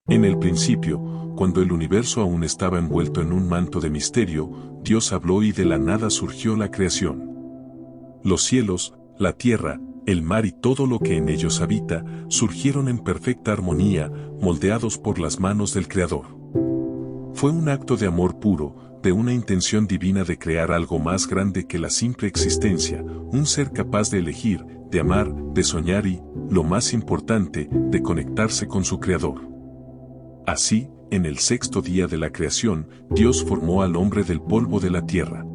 En el principio, cuando el universo aún estaba envuelto en un manto de misterio, Dios habló y de la nada surgió la creación. Los cielos, la tierra, el mar y todo lo que en ellos habita, surgieron en perfecta armonía, moldeados por las manos del Creador. Fue un acto de amor puro, de una intención divina de crear algo más grande que la simple existencia, un ser capaz de elegir, de amar, de soñar y, lo más importante, de conectarse con su Creador. Así, en el sexto día de la creación, Dios formó al hombre del polvo de la tierra.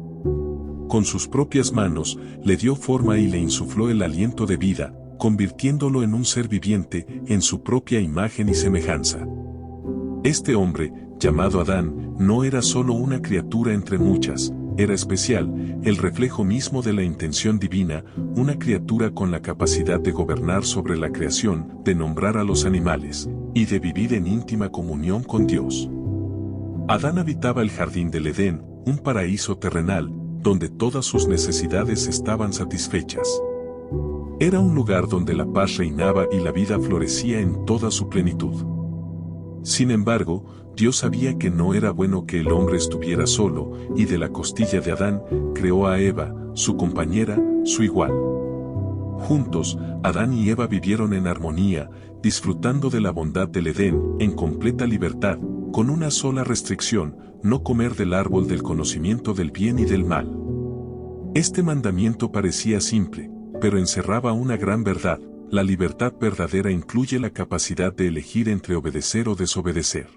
Con sus propias manos, le dio forma y le insufló el aliento de vida, convirtiéndolo en un ser viviente, en su propia imagen y semejanza. Este hombre, llamado Adán, no era solo una criatura entre muchas, era especial, el reflejo mismo de la intención divina, una criatura con la capacidad de gobernar sobre la creación, de nombrar a los animales, y de vivir en íntima comunión con Dios. Adán habitaba el jardín del Edén, un paraíso terrenal, donde todas sus necesidades estaban satisfechas. Era un lugar donde la paz reinaba y la vida florecía en toda su plenitud. Sin embargo, Dios sabía que no era bueno que el hombre estuviera solo, y de la costilla de Adán, creó a Eva, su compañera, su igual. Juntos, Adán y Eva vivieron en armonía, disfrutando de la bondad del Edén, en completa libertad, con una sola restricción, no comer del árbol del conocimiento del bien y del mal. Este mandamiento parecía simple, pero encerraba una gran verdad. La libertad verdadera incluye la capacidad de elegir entre obedecer o desobedecer.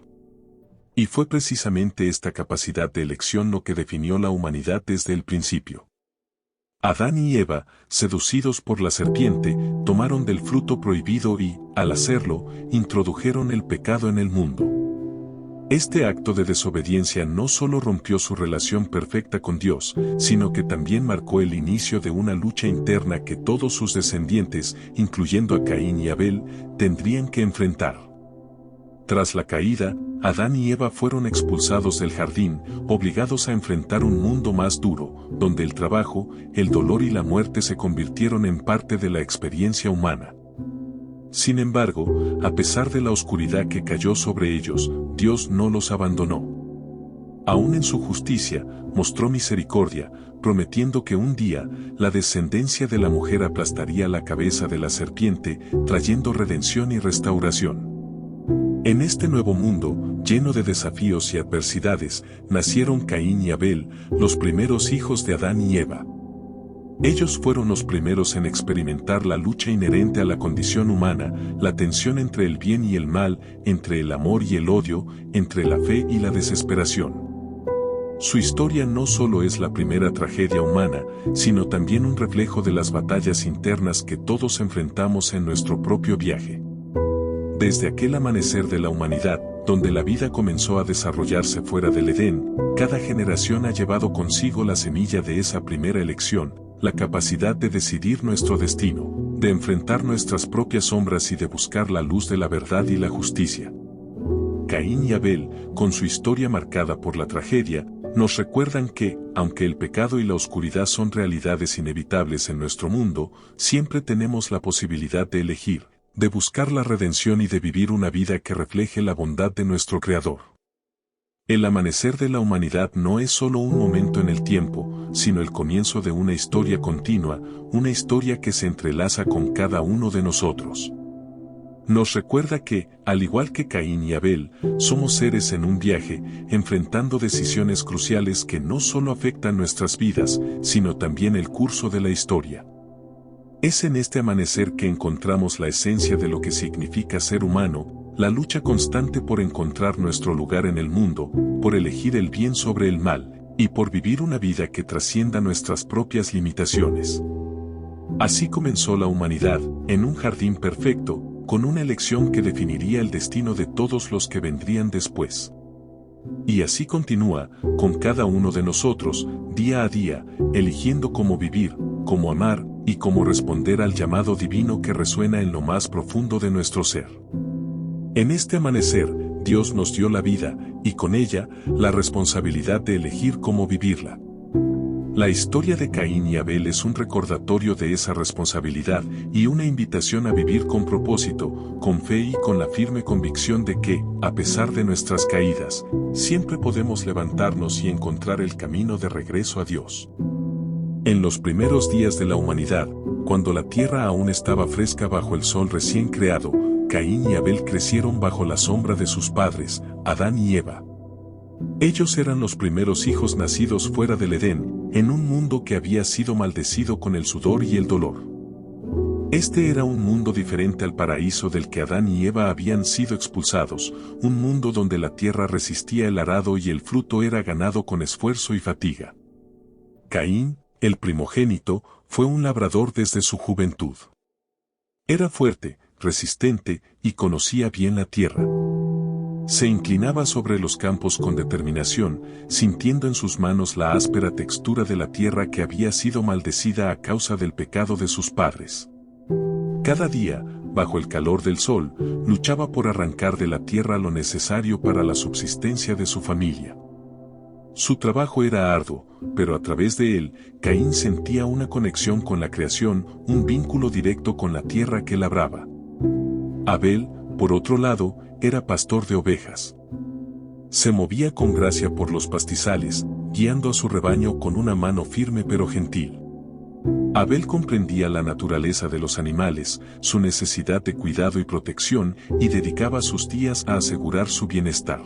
Y fue precisamente esta capacidad de elección lo que definió la humanidad desde el principio. Adán y Eva, seducidos por la serpiente, tomaron del fruto prohibido y, al hacerlo, introdujeron el pecado en el mundo. Este acto de desobediencia no solo rompió su relación perfecta con Dios, sino que también marcó el inicio de una lucha interna que todos sus descendientes, incluyendo a Caín y Abel, tendrían que enfrentar. Tras la caída, Adán y Eva fueron expulsados del jardín, obligados a enfrentar un mundo más duro, donde el trabajo, el dolor y la muerte se convirtieron en parte de la experiencia humana. Sin embargo, a pesar de la oscuridad que cayó sobre ellos, Dios no los abandonó. Aún en su justicia, mostró misericordia, prometiendo que un día, la descendencia de la mujer aplastaría la cabeza de la serpiente, trayendo redención y restauración. En este nuevo mundo, lleno de desafíos y adversidades, nacieron Caín y Abel, los primeros hijos de Adán y Eva. Ellos fueron los primeros en experimentar la lucha inherente a la condición humana, la tensión entre el bien y el mal, entre el amor y el odio, entre la fe y la desesperación. Su historia no solo es la primera tragedia humana, sino también un reflejo de las batallas internas que todos enfrentamos en nuestro propio viaje. Desde aquel amanecer de la humanidad, donde la vida comenzó a desarrollarse fuera del Edén, cada generación ha llevado consigo la semilla de esa primera elección, la capacidad de decidir nuestro destino, de enfrentar nuestras propias sombras y de buscar la luz de la verdad y la justicia. Caín y Abel, con su historia marcada por la tragedia, nos recuerdan que, aunque el pecado y la oscuridad son realidades inevitables en nuestro mundo, siempre tenemos la posibilidad de elegir, de buscar la redención y de vivir una vida que refleje la bondad de nuestro Creador. El amanecer de la humanidad no es solo un momento en el tiempo, sino el comienzo de una historia continua, una historia que se entrelaza con cada uno de nosotros. Nos recuerda que, al igual que Caín y Abel, somos seres en un viaje, enfrentando decisiones cruciales que no solo afectan nuestras vidas, sino también el curso de la historia. Es en este amanecer que encontramos la esencia de lo que significa ser humano, la lucha constante por encontrar nuestro lugar en el mundo, por elegir el bien sobre el mal, y por vivir una vida que trascienda nuestras propias limitaciones. Así comenzó la humanidad, en un jardín perfecto, con una elección que definiría el destino de todos los que vendrían después. Y así continúa, con cada uno de nosotros, día a día, eligiendo cómo vivir, cómo amar, y cómo responder al llamado divino que resuena en lo más profundo de nuestro ser. En este amanecer, Dios nos dio la vida, y con ella, la responsabilidad de elegir cómo vivirla. La historia de Caín y Abel es un recordatorio de esa responsabilidad y una invitación a vivir con propósito, con fe y con la firme convicción de que, a pesar de nuestras caídas, siempre podemos levantarnos y encontrar el camino de regreso a Dios. En los primeros días de la humanidad, cuando la tierra aún estaba fresca bajo el sol recién creado, Caín y Abel crecieron bajo la sombra de sus padres, Adán y Eva. Ellos eran los primeros hijos nacidos fuera del Edén, en un mundo que había sido maldecido con el sudor y el dolor. Este era un mundo diferente al paraíso del que Adán y Eva habían sido expulsados, un mundo donde la tierra resistía el arado y el fruto era ganado con esfuerzo y fatiga. Caín, el primogénito, fue un labrador desde su juventud. Era fuerte, resistente y conocía bien la tierra. Se inclinaba sobre los campos con determinación, sintiendo en sus manos la áspera textura de la tierra que había sido maldecida a causa del pecado de sus padres. Cada día, bajo el calor del sol, luchaba por arrancar de la tierra lo necesario para la subsistencia de su familia. Su trabajo era arduo, pero a través de él, Caín sentía una conexión con la creación, un vínculo directo con la tierra que labraba. Abel, por otro lado, era pastor de ovejas. Se movía con gracia por los pastizales, guiando a su rebaño con una mano firme pero gentil. Abel comprendía la naturaleza de los animales, su necesidad de cuidado y protección, y dedicaba sus días a asegurar su bienestar.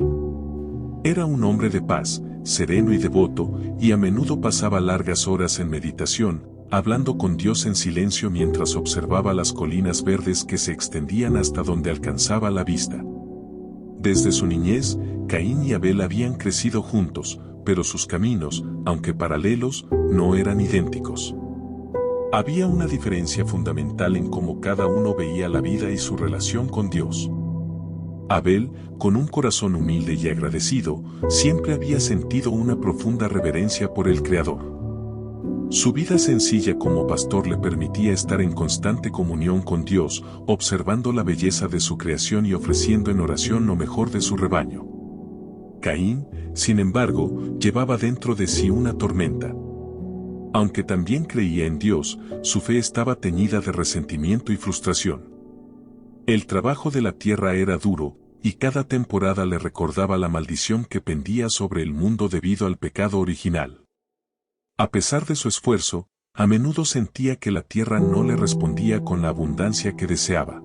Era un hombre de paz, sereno y devoto, y a menudo pasaba largas horas en meditación, hablando con Dios en silencio mientras observaba las colinas verdes que se extendían hasta donde alcanzaba la vista. Desde su niñez, Caín y Abel habían crecido juntos, pero sus caminos, aunque paralelos, no eran idénticos. Había una diferencia fundamental en cómo cada uno veía la vida y su relación con Dios. Abel, con un corazón humilde y agradecido, siempre había sentido una profunda reverencia por el Creador. Su vida sencilla como pastor le permitía estar en constante comunión con Dios, observando la belleza de su creación y ofreciendo en oración lo mejor de su rebaño. Caín, sin embargo, llevaba dentro de sí una tormenta. Aunque también creía en Dios, su fe estaba teñida de resentimiento y frustración. El trabajo de la tierra era duro, y cada temporada le recordaba la maldición que pendía sobre el mundo debido al pecado original. A pesar de su esfuerzo, a menudo sentía que la tierra no le respondía con la abundancia que deseaba.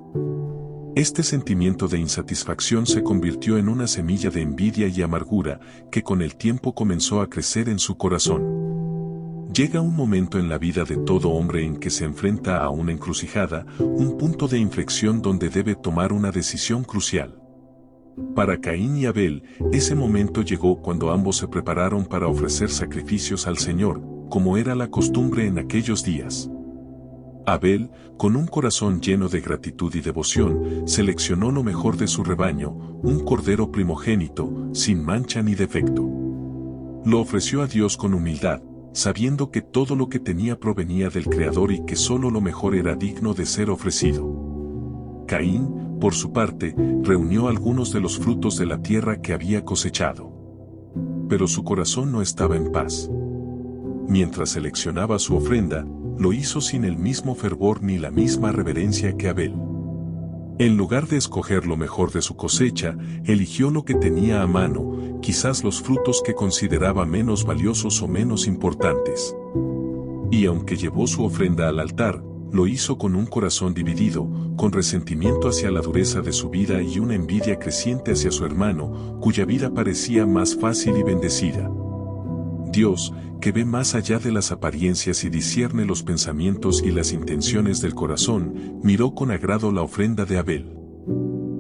Este sentimiento de insatisfacción se convirtió en una semilla de envidia y amargura que con el tiempo comenzó a crecer en su corazón. Llega un momento en la vida de todo hombre en que se enfrenta a una encrucijada, un punto de inflexión donde debe tomar una decisión crucial. Para Caín y Abel, ese momento llegó cuando ambos se prepararon para ofrecer sacrificios al Señor, como era la costumbre en aquellos días. Abel, con un corazón lleno de gratitud y devoción, seleccionó lo mejor de su rebaño, un cordero primogénito, sin mancha ni defecto. Lo ofreció a Dios con humildad, sabiendo que todo lo que tenía provenía del Creador y que solo lo mejor era digno de ser ofrecido. Caín, por su parte, reunió algunos de los frutos de la tierra que había cosechado. Pero su corazón no estaba en paz. Mientras seleccionaba su ofrenda, lo hizo sin el mismo fervor ni la misma reverencia que Abel. En lugar de escoger lo mejor de su cosecha, eligió lo que tenía a mano, quizás los frutos que consideraba menos valiosos o menos importantes. Y aunque llevó su ofrenda al altar, lo hizo con un corazón dividido, con resentimiento hacia la dureza de su vida y una envidia creciente hacia su hermano, cuya vida parecía más fácil y bendecida. Dios, que ve más allá de las apariencias y discierne los pensamientos y las intenciones del corazón, miró con agrado la ofrenda de Abel.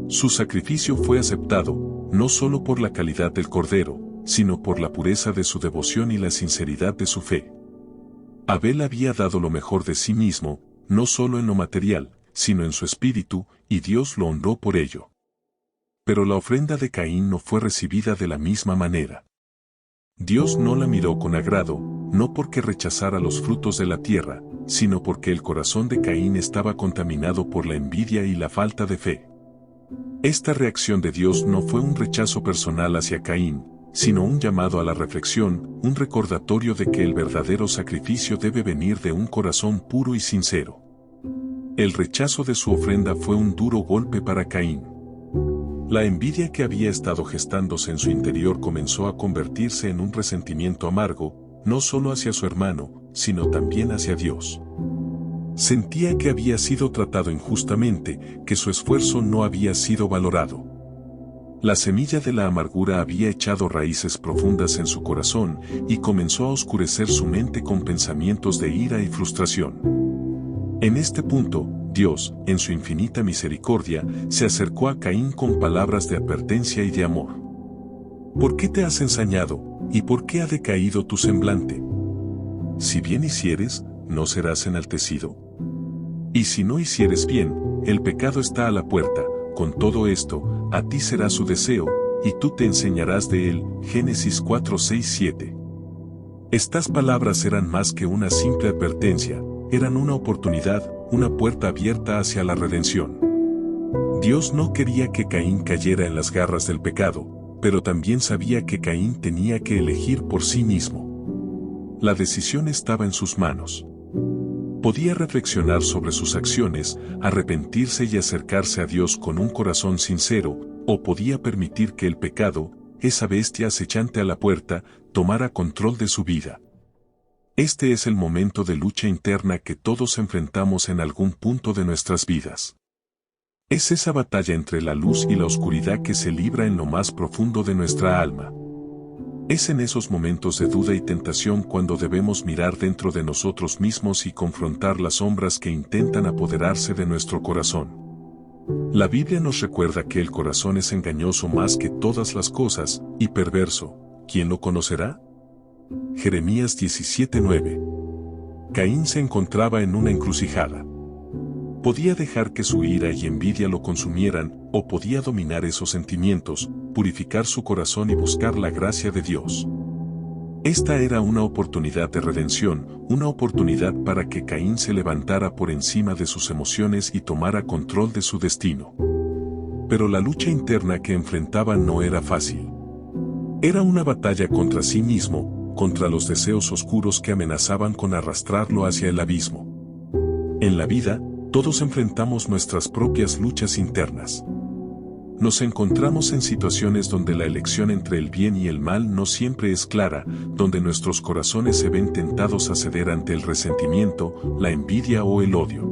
Su sacrificio fue aceptado, no solo por la calidad del cordero, sino por la pureza de su devoción y la sinceridad de su fe. Abel había dado lo mejor de sí mismo, no solo en lo material, sino en su espíritu, y Dios lo honró por ello. Pero la ofrenda de Caín no fue recibida de la misma manera. Dios no la miró con agrado, no porque rechazara los frutos de la tierra, sino porque el corazón de Caín estaba contaminado por la envidia y la falta de fe. Esta reacción de Dios no fue un rechazo personal hacia Caín, sino un llamado a la reflexión, un recordatorio de que el verdadero sacrificio debe venir de un corazón puro y sincero. El rechazo de su ofrenda fue un duro golpe para Caín. La envidia que había estado gestándose en su interior comenzó a convertirse en un resentimiento amargo, no solo hacia su hermano, sino también hacia Dios. Sentía que había sido tratado injustamente, que su esfuerzo no había sido valorado. La semilla de la amargura había echado raíces profundas en su corazón y comenzó a oscurecer su mente con pensamientos de ira y frustración. En este punto, Dios, en su infinita misericordia, se acercó a Caín con palabras de advertencia y de amor. ¿Por qué te has ensañado, y por qué ha decaído tu semblante? Si bien hicieres, ¿no serás enaltecido? Y si no hicieres bien, el pecado está a la puerta. Con todo esto, a ti será su deseo, y tú te enseñarás de él. Génesis 4, 6, 7. Estas palabras eran más que una simple advertencia, eran una oportunidad, una puerta abierta hacia la redención. Dios no quería que Caín cayera en las garras del pecado, pero también sabía que Caín tenía que elegir por sí mismo. La decisión estaba en sus manos. Podía reflexionar sobre sus acciones, arrepentirse y acercarse a Dios con un corazón sincero, o podía permitir que el pecado, esa bestia acechante a la puerta, tomara control de su vida. Este es el momento de lucha interna que todos enfrentamos en algún punto de nuestras vidas. Es esa batalla entre la luz y la oscuridad que se libra en lo más profundo de nuestra alma. Es en esos momentos de duda y tentación cuando debemos mirar dentro de nosotros mismos y confrontar las sombras que intentan apoderarse de nuestro corazón. La Biblia nos recuerda que el corazón es engañoso más que todas las cosas, y perverso. ¿Quién lo conocerá? Jeremías 17:9. Caín se encontraba en una encrucijada. Podía dejar que su ira y envidia lo consumieran, o podía dominar esos sentimientos, purificar su corazón y buscar la gracia de Dios. Esta era una oportunidad de redención, una oportunidad para que Caín se levantara por encima de sus emociones y tomara control de su destino. Pero la lucha interna que enfrentaba no era fácil. Era una batalla contra sí mismo, contra los deseos oscuros que amenazaban con arrastrarlo hacia el abismo. En la vida, todos enfrentamos nuestras propias luchas internas. Nos encontramos en situaciones donde la elección entre el bien y el mal no siempre es clara, donde nuestros corazones se ven tentados a ceder ante el resentimiento, la envidia o el odio.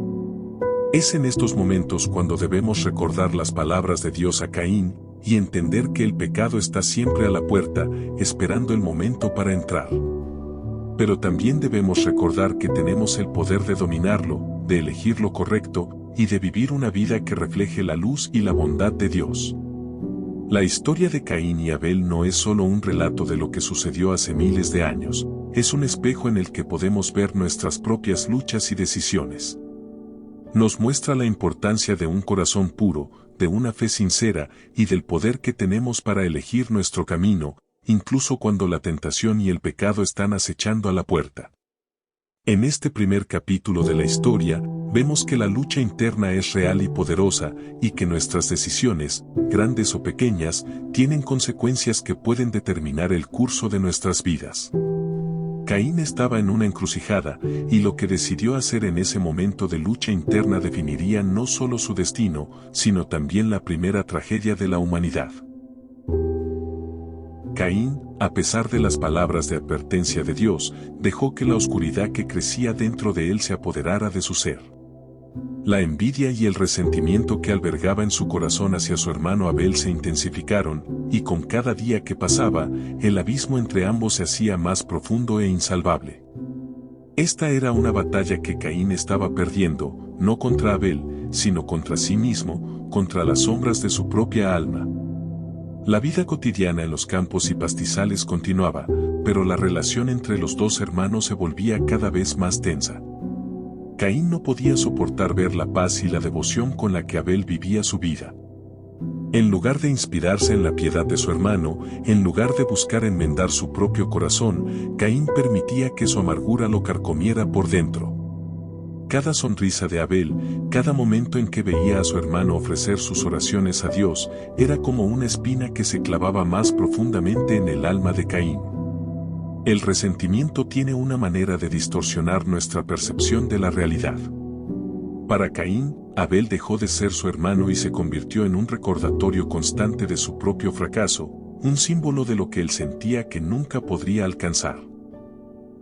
Es en estos momentos cuando debemos recordar las palabras de Dios a Caín y entender que el pecado está siempre a la puerta, esperando el momento para entrar. Pero también debemos recordar que tenemos el poder de dominarlo, de elegir lo correcto, y de vivir una vida que refleje la luz y la bondad de Dios. La historia de Caín y Abel no es solo un relato de lo que sucedió hace miles de años, es un espejo en el que podemos ver nuestras propias luchas y decisiones. Nos muestra la importancia de un corazón puro, de una fe sincera, y del poder que tenemos para elegir nuestro camino, incluso cuando la tentación y el pecado están acechando a la puerta. En este primer capítulo de la historia, vemos que la lucha interna es real y poderosa, y que nuestras decisiones, grandes o pequeñas, tienen consecuencias que pueden determinar el curso de nuestras vidas. Caín estaba en una encrucijada, y lo que decidió hacer en ese momento de lucha interna definiría no solo su destino, sino también la primera tragedia de la humanidad. Caín, a pesar de las palabras de advertencia de Dios, dejó que la oscuridad que crecía dentro de él se apoderara de su ser. La envidia y el resentimiento que albergaba en su corazón hacia su hermano Abel se intensificaron, y con cada día que pasaba, el abismo entre ambos se hacía más profundo e insalvable. Esta era una batalla que Caín estaba perdiendo, no contra Abel, sino contra sí mismo, contra las sombras de su propia alma. La vida cotidiana en los campos y pastizales continuaba, pero la relación entre los dos hermanos se volvía cada vez más tensa. Caín no podía soportar ver la paz y la devoción con la que Abel vivía su vida. En lugar de inspirarse en la piedad de su hermano, en lugar de buscar enmendar su propio corazón, Caín permitía que su amargura lo carcomiera por dentro. Cada sonrisa de Abel, cada momento en que veía a su hermano ofrecer sus oraciones a Dios, era como una espina que se clavaba más profundamente en el alma de Caín. El resentimiento tiene una manera de distorsionar nuestra percepción de la realidad. Para Caín, Abel dejó de ser su hermano y se convirtió en un recordatorio constante de su propio fracaso, un símbolo de lo que él sentía que nunca podría alcanzar.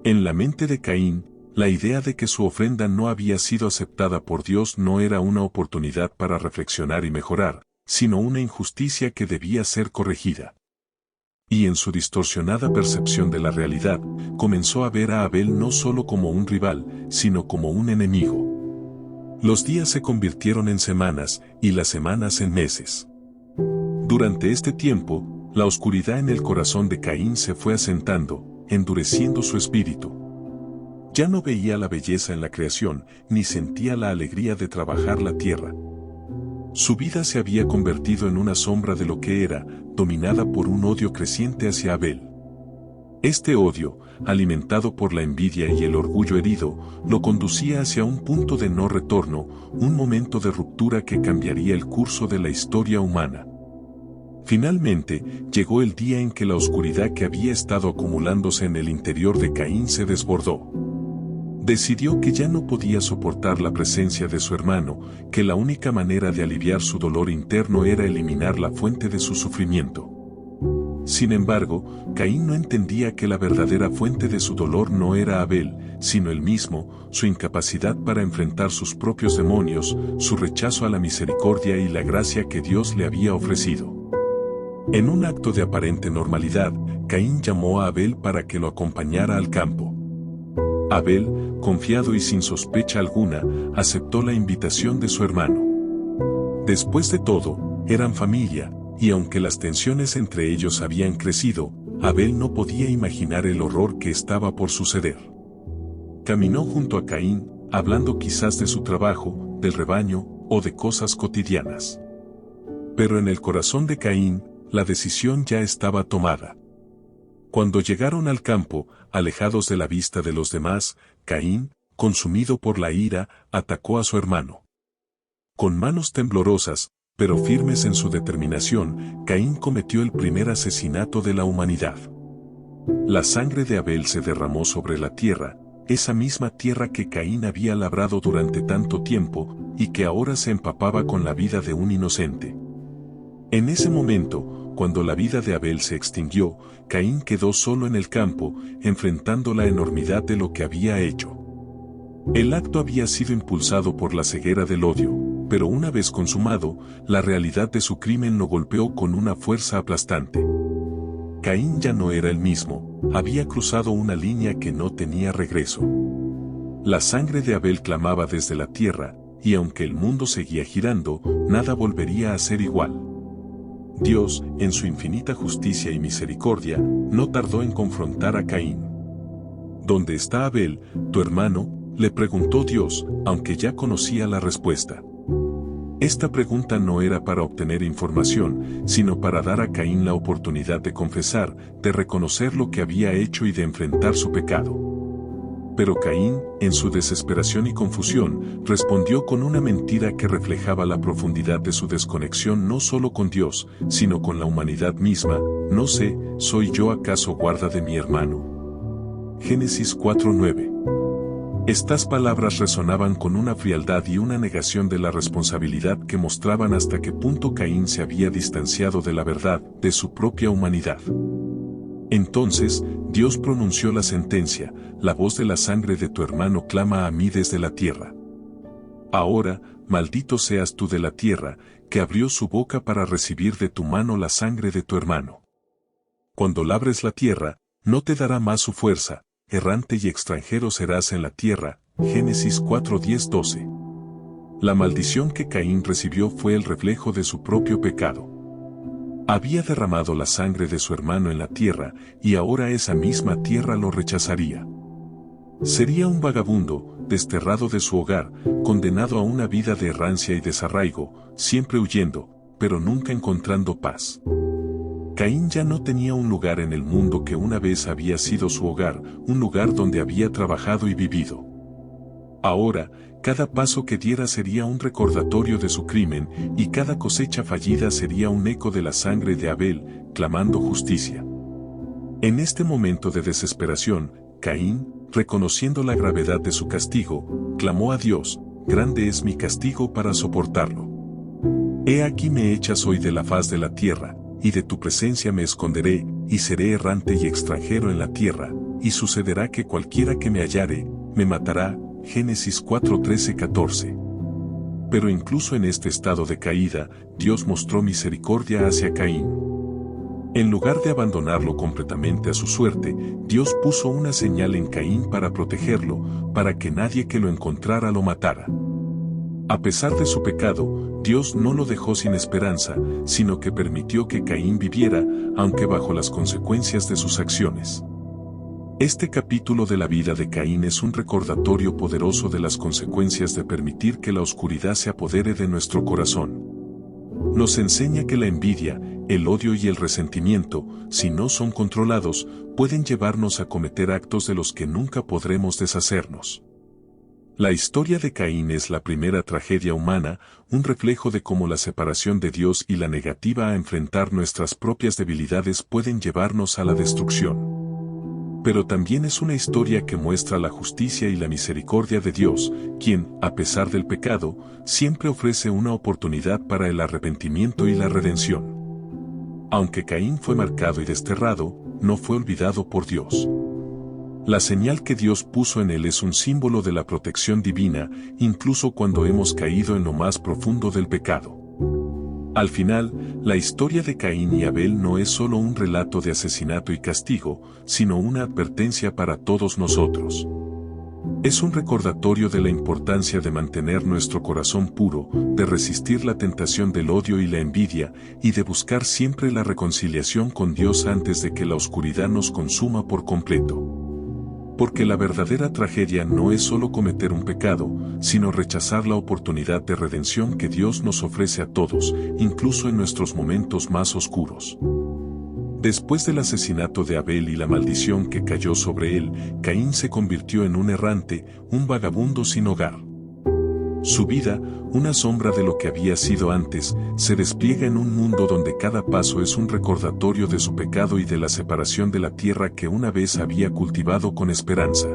En la mente de Caín, la idea de que su ofrenda no había sido aceptada por Dios no era una oportunidad para reflexionar y mejorar, sino una injusticia que debía ser corregida. Y en su distorsionada percepción de la realidad, comenzó a ver a Abel no solo como un rival, sino como un enemigo. Los días se convirtieron en semanas, y las semanas en meses. Durante este tiempo, la oscuridad en el corazón de Caín se fue asentando, endureciendo su espíritu. Ya no veía la belleza en la creación, ni sentía la alegría de trabajar la tierra. Su vida se había convertido en una sombra de lo que era, dominada por un odio creciente hacia Abel. Este odio, alimentado por la envidia y el orgullo herido, lo conducía hacia un punto de no retorno, un momento de ruptura que cambiaría el curso de la historia humana. Finalmente, llegó el día en que la oscuridad que había estado acumulándose en el interior de Caín se desbordó. Decidió que ya no podía soportar la presencia de su hermano, que la única manera de aliviar su dolor interno era eliminar la fuente de su sufrimiento. Sin embargo, Caín no entendía que la verdadera fuente de su dolor no era Abel, sino él mismo, su incapacidad para enfrentar sus propios demonios, su rechazo a la misericordia y la gracia que Dios le había ofrecido. En un acto de aparente normalidad, Caín llamó a Abel para que lo acompañara al campo. Abel, confiado y sin sospecha alguna, aceptó la invitación de su hermano. Después de todo, eran familia, y aunque las tensiones entre ellos habían crecido, Abel no podía imaginar el horror que estaba por suceder. Caminó junto a Caín, hablando quizás de su trabajo, del rebaño, o de cosas cotidianas. Pero en el corazón de Caín, la decisión ya estaba tomada. Cuando llegaron al campo, alejados de la vista de los demás, Caín, consumido por la ira, atacó a su hermano. Con manos temblorosas, pero firmes en su determinación, Caín cometió el primer asesinato de la humanidad. La sangre de Abel se derramó sobre la tierra, esa misma tierra que Caín había labrado durante tanto tiempo, y que ahora se empapaba con la vida de un inocente. En ese momento, cuando la vida de Abel se extinguió, Caín quedó solo en el campo, enfrentando la enormidad de lo que había hecho. El acto había sido impulsado por la ceguera del odio, pero una vez consumado, la realidad de su crimen lo golpeó con una fuerza aplastante. Caín ya no era el mismo, había cruzado una línea que no tenía regreso. La sangre de Abel clamaba desde la tierra, y aunque el mundo seguía girando, nada volvería a ser igual. Dios, en su infinita justicia y misericordia, no tardó en confrontar a Caín. ¿Dónde está Abel, tu hermano?, le preguntó Dios, aunque ya conocía la respuesta. Esta pregunta no era para obtener información, sino para dar a Caín la oportunidad de confesar, de reconocer lo que había hecho y de enfrentar su pecado. Pero Caín, en su desesperación y confusión, respondió con una mentira que reflejaba la profundidad de su desconexión no solo con Dios, sino con la humanidad misma. No sé, ¿soy yo acaso guarda de mi hermano? Génesis 4:9. Estas palabras resonaban con una frialdad y una negación de la responsabilidad que mostraban hasta qué punto Caín se había distanciado de la verdad, de su propia humanidad. Entonces, Dios pronunció la sentencia: la voz de la sangre de tu hermano clama a mí desde la tierra. Ahora, maldito seas tú de la tierra, que abrió su boca para recibir de tu mano la sangre de tu hermano. Cuando labres la tierra, no te dará más su fuerza, errante y extranjero serás en la tierra. Génesis 4:10-12. La maldición que Caín recibió fue el reflejo de su propio pecado. Había derramado la sangre de su hermano en la tierra, y ahora esa misma tierra lo rechazaría. Sería un vagabundo, desterrado de su hogar, condenado a una vida de errancia y desarraigo, siempre huyendo, pero nunca encontrando paz. Caín ya no tenía un lugar en el mundo que una vez había sido su hogar, un lugar donde había trabajado y vivido. Ahora, cada paso que diera sería un recordatorio de su crimen, y cada cosecha fallida sería un eco de la sangre de Abel, clamando justicia. En este momento de desesperación, Caín, reconociendo la gravedad de su castigo, clamó a Dios: grande es mi castigo para soportarlo. He aquí me echas hoy de la faz de la tierra, y de tu presencia me esconderé, y seré errante y extranjero en la tierra, y sucederá que cualquiera que me hallare, me matará. Génesis 4:13-14. Pero incluso en este estado de caída, Dios mostró misericordia hacia Caín. En lugar de abandonarlo completamente a su suerte, Dios puso una señal en Caín para protegerlo, para que nadie que lo encontrara lo matara. A pesar de su pecado, Dios no lo dejó sin esperanza, sino que permitió que Caín viviera, aunque bajo las consecuencias de sus acciones. Este capítulo de la vida de Caín es un recordatorio poderoso de las consecuencias de permitir que la oscuridad se apodere de nuestro corazón. Nos enseña que la envidia, el odio y el resentimiento, si no son controlados, pueden llevarnos a cometer actos de los que nunca podremos deshacernos. La historia de Caín es la primera tragedia humana, un reflejo de cómo la separación de Dios y la negativa a enfrentar nuestras propias debilidades pueden llevarnos a la destrucción. Pero también es una historia que muestra la justicia y la misericordia de Dios, quien, a pesar del pecado, siempre ofrece una oportunidad para el arrepentimiento y la redención. Aunque Caín fue marcado y desterrado, no fue olvidado por Dios. La señal que Dios puso en él es un símbolo de la protección divina, incluso cuando hemos caído en lo más profundo del pecado. Al final, la historia de Caín y Abel no es solo un relato de asesinato y castigo, sino una advertencia para todos nosotros. Es un recordatorio de la importancia de mantener nuestro corazón puro, de resistir la tentación del odio y la envidia, y de buscar siempre la reconciliación con Dios antes de que la oscuridad nos consuma por completo. Porque la verdadera tragedia no es solo cometer un pecado, sino rechazar la oportunidad de redención que Dios nos ofrece a todos, incluso en nuestros momentos más oscuros. Después del asesinato de Abel y la maldición que cayó sobre él, Caín se convirtió en un errante, un vagabundo sin hogar. Su vida, una sombra de lo que había sido antes, se despliega en un mundo donde cada paso es un recordatorio de su pecado y de la separación de la tierra que una vez había cultivado con esperanza.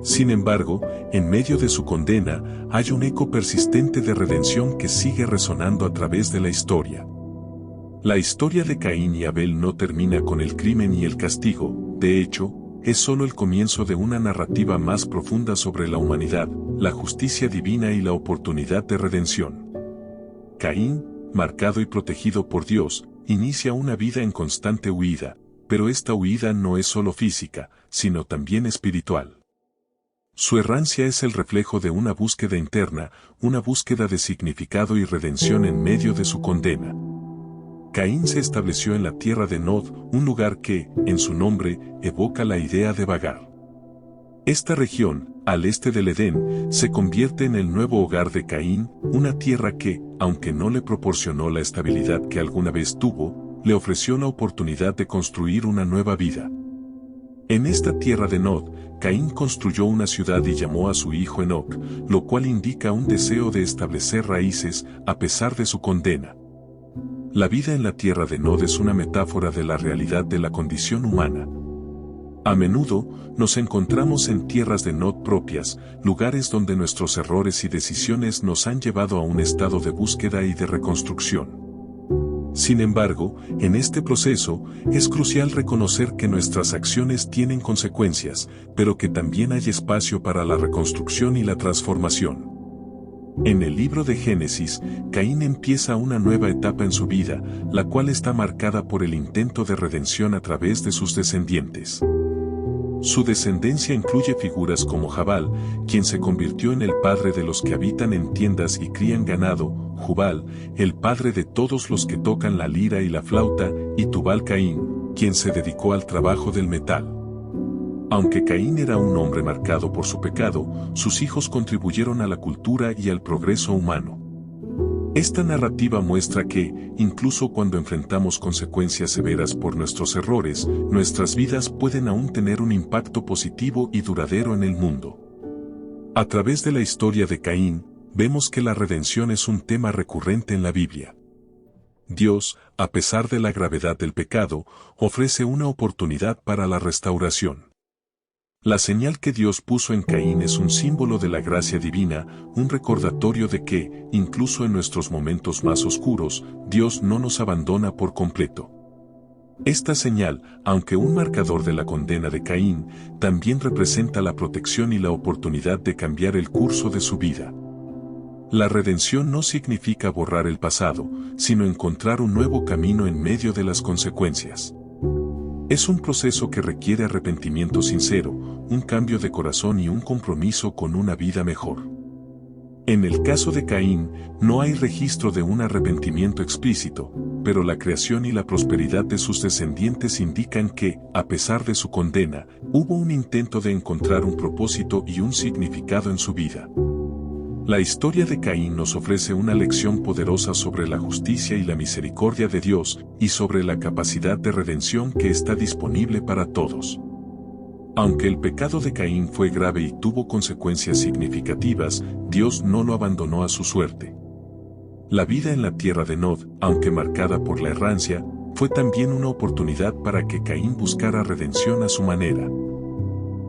Sin embargo, en medio de su condena, hay un eco persistente de redención que sigue resonando a través de la historia. La historia de Caín y Abel no termina con el crimen y el castigo, de hecho, es solo el comienzo de una narrativa más profunda sobre la humanidad, la justicia divina y la oportunidad de redención. Caín, marcado y protegido por Dios, inicia una vida en constante huida, pero esta huida no es solo física, sino también espiritual. Su errancia es el reflejo de una búsqueda interna, una búsqueda de significado y redención en medio de su condena. Caín se estableció en la tierra de Nod, un lugar que, en su nombre, evoca la idea de vagar. Esta región, al este del Edén, se convierte en el nuevo hogar de Caín, una tierra que, aunque no le proporcionó la estabilidad que alguna vez tuvo, le ofreció la oportunidad de construir una nueva vida. En esta tierra de Nod, Caín construyó una ciudad y llamó a su hijo Enoc, lo cual indica un deseo de establecer raíces, a pesar de su condena. La vida en la tierra de Nod es una metáfora de la realidad de la condición humana. A menudo, nos encontramos en tierras de Nod propias, lugares donde nuestros errores y decisiones nos han llevado a un estado de búsqueda y de reconstrucción. Sin embargo, en este proceso, es crucial reconocer que nuestras acciones tienen consecuencias, pero que también hay espacio para la reconstrucción y la transformación. En el libro de Génesis, Caín empieza una nueva etapa en su vida, la cual está marcada por el intento de redención a través de sus descendientes. Su descendencia incluye figuras como Jabal, quien se convirtió en el padre de los que habitan en tiendas y crían ganado, Jubal, el padre de todos los que tocan la lira y la flauta, y Tubal-Caín, quien se dedicó al trabajo del metal. Aunque Caín era un hombre marcado por su pecado, sus hijos contribuyeron a la cultura y al progreso humano. Esta narrativa muestra que, incluso cuando enfrentamos consecuencias severas por nuestros errores, nuestras vidas pueden aún tener un impacto positivo y duradero en el mundo. A través de la historia de Caín, vemos que la redención es un tema recurrente en la Biblia. Dios, a pesar de la gravedad del pecado, ofrece una oportunidad para la restauración. La señal que Dios puso en Caín es un símbolo de la gracia divina, un recordatorio de que, incluso en nuestros momentos más oscuros, Dios no nos abandona por completo. Esta señal, aunque un marcador de la condena de Caín, también representa la protección y la oportunidad de cambiar el curso de su vida. La redención no significa borrar el pasado, sino encontrar un nuevo camino en medio de las consecuencias. Es un proceso que requiere arrepentimiento sincero, un cambio de corazón y un compromiso con una vida mejor. En el caso de Caín, no hay registro de un arrepentimiento explícito, pero la creación y la prosperidad de sus descendientes indican que, a pesar de su condena, hubo un intento de encontrar un propósito y un significado en su vida. La historia de Caín nos ofrece una lección poderosa sobre la justicia y la misericordia de Dios y sobre la capacidad de redención que está disponible para todos. Aunque el pecado de Caín fue grave y tuvo consecuencias significativas, Dios no lo abandonó a su suerte. La vida en la tierra de Nod, aunque marcada por la errancia, fue también una oportunidad para que Caín buscara redención a su manera.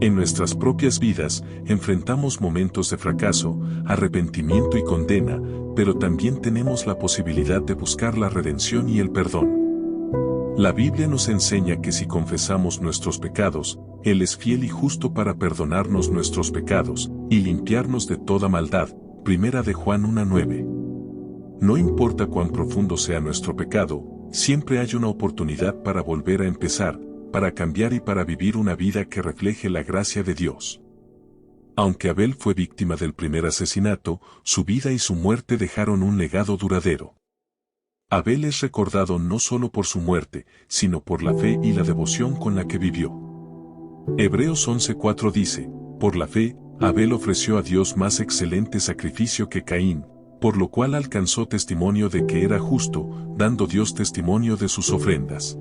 En nuestras propias vidas, enfrentamos momentos de fracaso, arrepentimiento y condena, pero también tenemos la posibilidad de buscar la redención y el perdón. La Biblia nos enseña que si confesamos nuestros pecados, Él es fiel y justo para perdonarnos nuestros pecados y limpiarnos de toda maldad. 1 de Juan 1:9. No importa cuán profundo sea nuestro pecado, siempre hay una oportunidad para volver a empezar, para cambiar y para vivir una vida que refleje la gracia de Dios. Aunque Abel fue víctima del primer asesinato, su vida y su muerte dejaron un legado duradero. Abel es recordado no solo por su muerte, sino por la fe y la devoción con la que vivió. Hebreos 11:4 dice, por la fe, Abel ofreció a Dios más excelente sacrificio que Caín, por lo cual alcanzó testimonio de que era justo, dando Dios testimonio de sus ofrendas.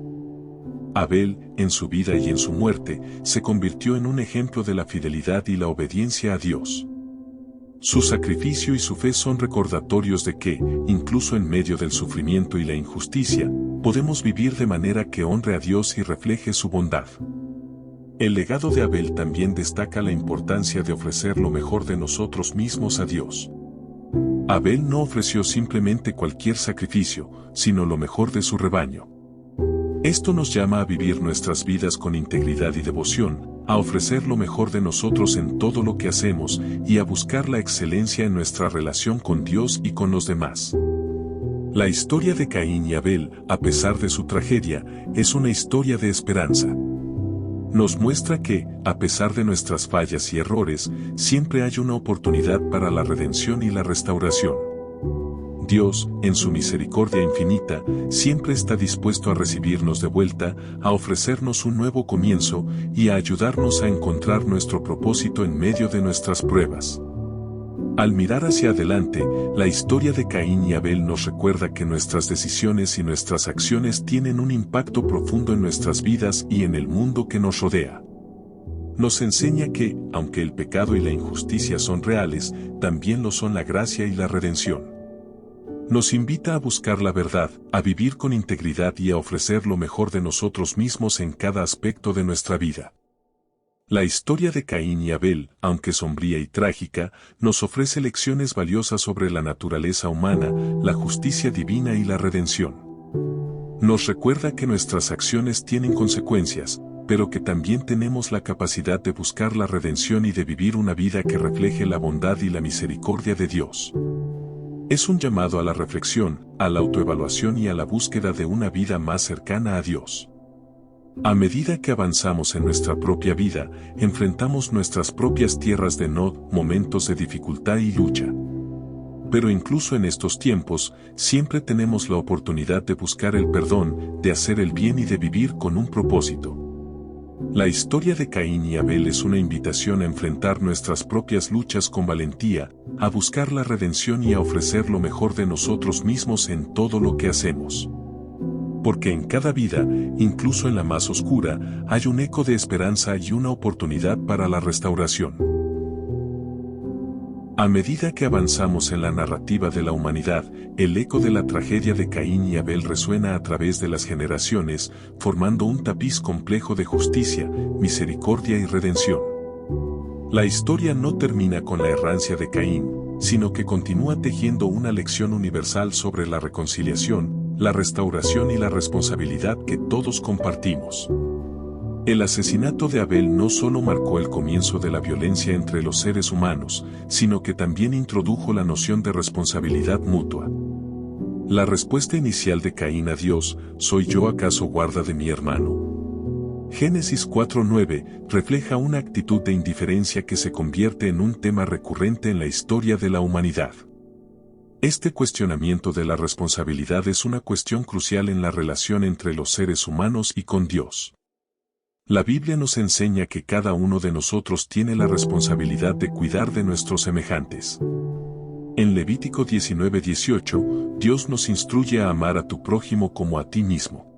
Abel, en su vida y en su muerte, se convirtió en un ejemplo de la fidelidad y la obediencia a Dios. Su sacrificio y su fe son recordatorios de que, incluso en medio del sufrimiento y la injusticia, podemos vivir de manera que honre a Dios y refleje su bondad. El legado de Abel también destaca la importancia de ofrecer lo mejor de nosotros mismos a Dios. Abel no ofreció simplemente cualquier sacrificio, sino lo mejor de su rebaño. Esto nos llama a vivir nuestras vidas con integridad y devoción, a ofrecer lo mejor de nosotros en todo lo que hacemos y a buscar la excelencia en nuestra relación con Dios y con los demás. La historia de Caín y Abel, a pesar de su tragedia, es una historia de esperanza. Nos muestra que, a pesar de nuestras fallas y errores, siempre hay una oportunidad para la redención y la restauración. Dios, en su misericordia infinita, siempre está dispuesto a recibirnos de vuelta, a ofrecernos un nuevo comienzo y a ayudarnos a encontrar nuestro propósito en medio de nuestras pruebas. Al mirar hacia adelante, la historia de Caín y Abel nos recuerda que nuestras decisiones y nuestras acciones tienen un impacto profundo en nuestras vidas y en el mundo que nos rodea. Nos enseña que, aunque el pecado y la injusticia son reales, también lo son la gracia y la redención. Nos invita a buscar la verdad, a vivir con integridad y a ofrecer lo mejor de nosotros mismos en cada aspecto de nuestra vida. La historia de Caín y Abel, aunque sombría y trágica, nos ofrece lecciones valiosas sobre la naturaleza humana, la justicia divina y la redención. Nos recuerda que nuestras acciones tienen consecuencias, pero que también tenemos la capacidad de buscar la redención y de vivir una vida que refleje la bondad y la misericordia de Dios. Es un llamado a la reflexión, a la autoevaluación y a la búsqueda de una vida más cercana a Dios. A medida que avanzamos en nuestra propia vida, enfrentamos nuestras propias tierras de Nod, momentos de dificultad y lucha. Pero incluso en estos tiempos, siempre tenemos la oportunidad de buscar el perdón, de hacer el bien y de vivir con un propósito. La historia de Caín y Abel es una invitación a enfrentar nuestras propias luchas con valentía, a buscar la redención y a ofrecer lo mejor de nosotros mismos en todo lo que hacemos. Porque en cada vida, incluso en la más oscura, hay un eco de esperanza y una oportunidad para la restauración. A medida que avanzamos en la narrativa de la humanidad, el eco de la tragedia de Caín y Abel resuena a través de las generaciones, formando un tapiz complejo de justicia, misericordia y redención. La historia no termina con la errancia de Caín, sino que continúa tejiendo una lección universal sobre la reconciliación, la restauración y la responsabilidad que todos compartimos. El asesinato de Abel no solo marcó el comienzo de la violencia entre los seres humanos, sino que también introdujo la noción de responsabilidad mutua. La respuesta inicial de Caín a Dios, ¿soy yo acaso guarda de mi hermano? Génesis 4:9 refleja una actitud de indiferencia que se convierte en un tema recurrente en la historia de la humanidad. Este cuestionamiento de la responsabilidad es una cuestión crucial en la relación entre los seres humanos y con Dios. La Biblia nos enseña que cada uno de nosotros tiene la responsabilidad de cuidar de nuestros semejantes. En Levítico 19:18, Dios nos instruye a amar a tu prójimo como a ti mismo.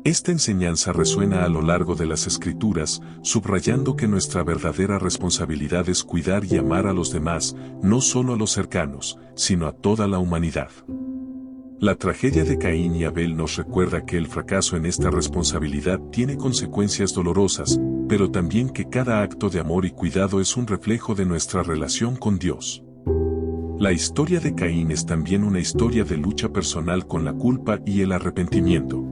Esta enseñanza resuena a lo largo de las Escrituras, subrayando que nuestra verdadera responsabilidad es cuidar y amar a los demás, no solo a los cercanos, sino a toda la humanidad. La tragedia de Caín y Abel nos recuerda que el fracaso en esta responsabilidad tiene consecuencias dolorosas, pero también que cada acto de amor y cuidado es un reflejo de nuestra relación con Dios. La historia de Caín es también una historia de lucha personal con la culpa y el arrepentimiento.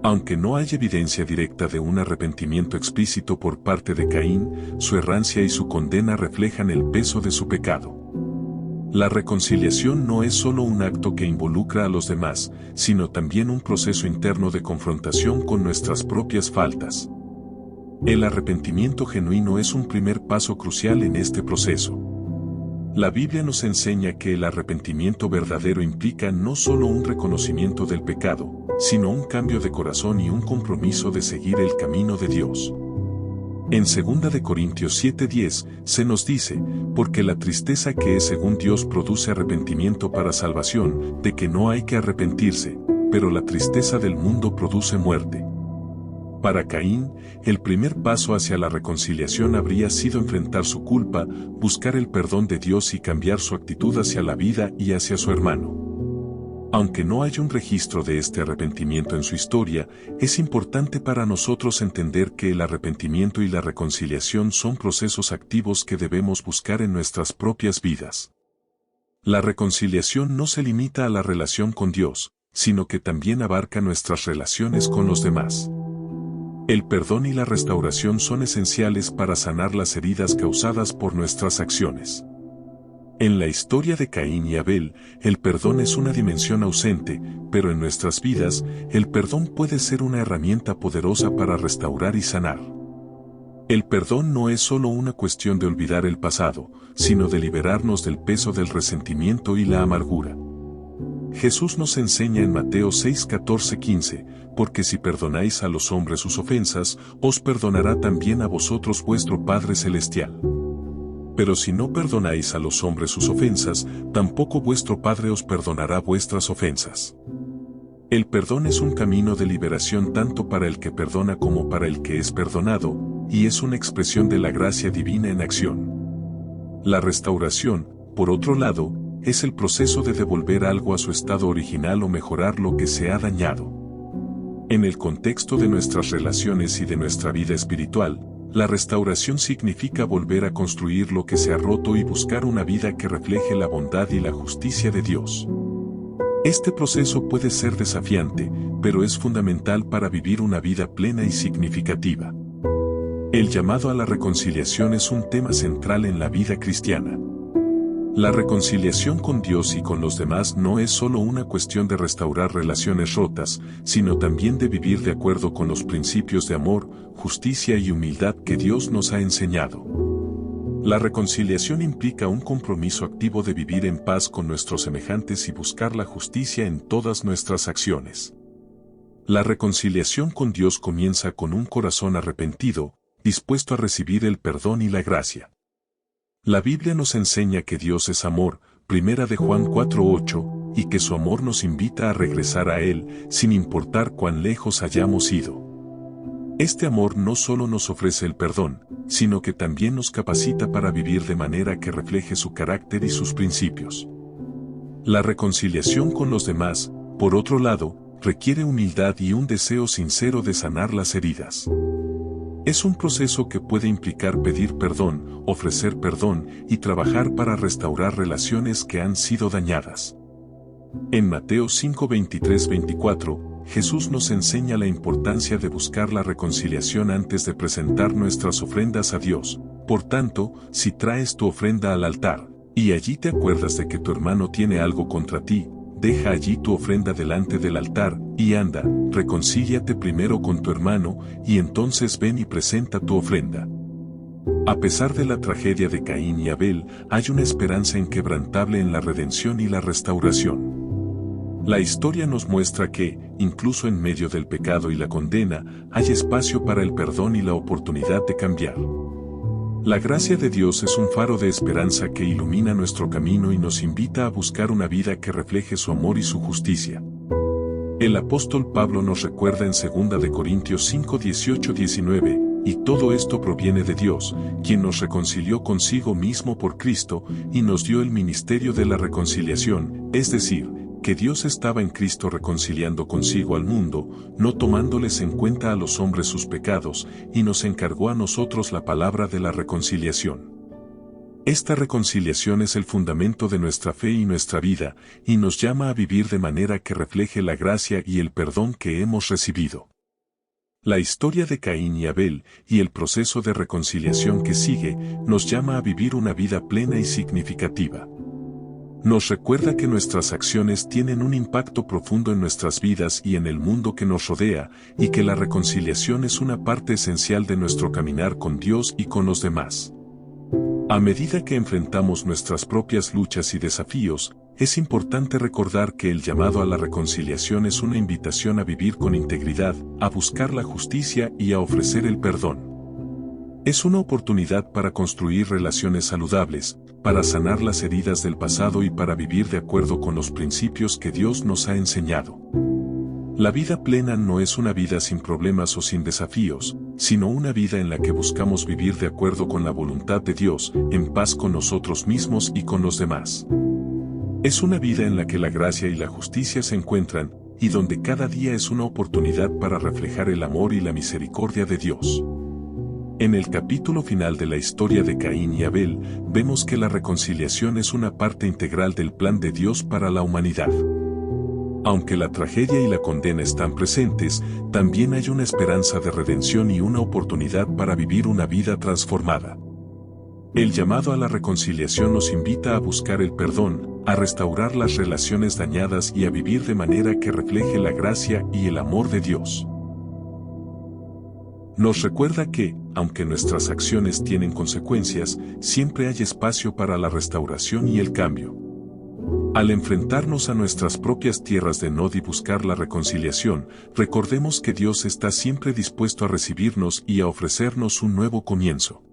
Aunque no hay evidencia directa de un arrepentimiento explícito por parte de Caín, su errancia y su condena reflejan el peso de su pecado. La reconciliación no es solo un acto que involucra a los demás, sino también un proceso interno de confrontación con nuestras propias faltas. El arrepentimiento genuino es un primer paso crucial en este proceso. La Biblia nos enseña que el arrepentimiento verdadero implica no solo un reconocimiento del pecado, sino un cambio de corazón y un compromiso de seguir el camino de Dios. En 2 de Corintios 7:10 se nos dice, porque la tristeza que es según Dios produce arrepentimiento para salvación, de que no hay que arrepentirse, pero la tristeza del mundo produce muerte. Para Caín, el primer paso hacia la reconciliación habría sido enfrentar su culpa, buscar el perdón de Dios y cambiar su actitud hacia la vida y hacia su hermano. Aunque no hay un registro de este arrepentimiento en su historia, es importante para nosotros entender que el arrepentimiento y la reconciliación son procesos activos que debemos buscar en nuestras propias vidas. La reconciliación no se limita a la relación con Dios, sino que también abarca nuestras relaciones con los demás. El perdón y la restauración son esenciales para sanar las heridas causadas por nuestras acciones. En la historia de Caín y Abel, el perdón es una dimensión ausente, pero en nuestras vidas, el perdón puede ser una herramienta poderosa para restaurar y sanar. El perdón no es solo una cuestión de olvidar el pasado, sino de liberarnos del peso del resentimiento y la amargura. Jesús nos enseña en Mateo 6:14-15, porque si perdonáis a los hombres sus ofensas, os perdonará también a vosotros vuestro Padre Celestial. Pero si no perdonáis a los hombres sus ofensas, tampoco vuestro Padre os perdonará vuestras ofensas. El perdón es un camino de liberación tanto para el que perdona como para el que es perdonado, y es una expresión de la gracia divina en acción. La restauración, por otro lado, es el proceso de devolver algo a su estado original o mejorar lo que se ha dañado. En el contexto de nuestras relaciones y de nuestra vida espiritual, la restauración significa volver a construir lo que se ha roto y buscar una vida que refleje la bondad y la justicia de Dios. Este proceso puede ser desafiante, pero es fundamental para vivir una vida plena y significativa. El llamado a la reconciliación es un tema central en la vida cristiana. La reconciliación con Dios y con los demás no es solo una cuestión de restaurar relaciones rotas, sino también de vivir de acuerdo con los principios de amor, justicia y humildad que Dios nos ha enseñado. La reconciliación implica un compromiso activo de vivir en paz con nuestros semejantes y buscar la justicia en todas nuestras acciones. La reconciliación con Dios comienza con un corazón arrepentido, dispuesto a recibir el perdón y la gracia. La Biblia nos enseña que Dios es amor, 1 de Juan 4:8, y que su amor nos invita a regresar a Él, sin importar cuán lejos hayamos ido. Este amor no solo nos ofrece el perdón, sino que también nos capacita para vivir de manera que refleje su carácter y sus principios. La reconciliación con los demás, por otro lado, requiere humildad y un deseo sincero de sanar las heridas. Es un proceso que puede implicar pedir perdón, ofrecer perdón y trabajar para restaurar relaciones que han sido dañadas. En Mateo 5, 23-24, Jesús nos enseña la importancia de buscar la reconciliación antes de presentar nuestras ofrendas a Dios. Por tanto, si traes tu ofrenda al altar, y allí te acuerdas de que tu hermano tiene algo contra ti, deja allí tu ofrenda delante del altar, y anda, reconcíliate primero con tu hermano, y entonces ven y presenta tu ofrenda. A pesar de la tragedia de Caín y Abel, hay una esperanza inquebrantable en la redención y la restauración. La historia nos muestra que, incluso en medio del pecado y la condena, hay espacio para el perdón y la oportunidad de cambiar. La gracia de Dios es un faro de esperanza que ilumina nuestro camino y nos invita a buscar una vida que refleje su amor y su justicia. El apóstol Pablo nos recuerda en 2 Corintios 5, 18-19, y todo esto proviene de Dios, quien nos reconcilió consigo mismo por Cristo, y nos dio el ministerio de la reconciliación, es decir, que Dios estaba en Cristo reconciliando consigo al mundo, no tomándoles en cuenta a los hombres sus pecados, y nos encargó a nosotros la palabra de la reconciliación. Esta reconciliación es el fundamento de nuestra fe y nuestra vida, y nos llama a vivir de manera que refleje la gracia y el perdón que hemos recibido. La historia de Caín y Abel, y el proceso de reconciliación que sigue, nos llama a vivir una vida plena y significativa. Nos recuerda que nuestras acciones tienen un impacto profundo en nuestras vidas y en el mundo que nos rodea, y que la reconciliación es una parte esencial de nuestro caminar con Dios y con los demás. A medida que enfrentamos nuestras propias luchas y desafíos, es importante recordar que el llamado a la reconciliación es una invitación a vivir con integridad, a buscar la justicia y a ofrecer el perdón. Es una oportunidad para construir relaciones saludables, para sanar las heridas del pasado y para vivir de acuerdo con los principios que Dios nos ha enseñado. La vida plena no es una vida sin problemas o sin desafíos, sino una vida en la que buscamos vivir de acuerdo con la voluntad de Dios, en paz con nosotros mismos y con los demás. Es una vida en la que la gracia y la justicia se encuentran, y donde cada día es una oportunidad para reflejar el amor y la misericordia de Dios. En el capítulo final de la historia de Caín y Abel, vemos que la reconciliación es una parte integral del plan de Dios para la humanidad. Aunque la tragedia y la condena están presentes, también hay una esperanza de redención y una oportunidad para vivir una vida transformada. El llamado a la reconciliación nos invita a buscar el perdón, a restaurar las relaciones dañadas y a vivir de manera que refleje la gracia y el amor de Dios. Nos recuerda que, aunque nuestras acciones tienen consecuencias, siempre hay espacio para la restauración y el cambio. Al enfrentarnos a nuestras propias tierras de nod y buscar la reconciliación, recordemos que Dios está siempre dispuesto a recibirnos y a ofrecernos un nuevo comienzo.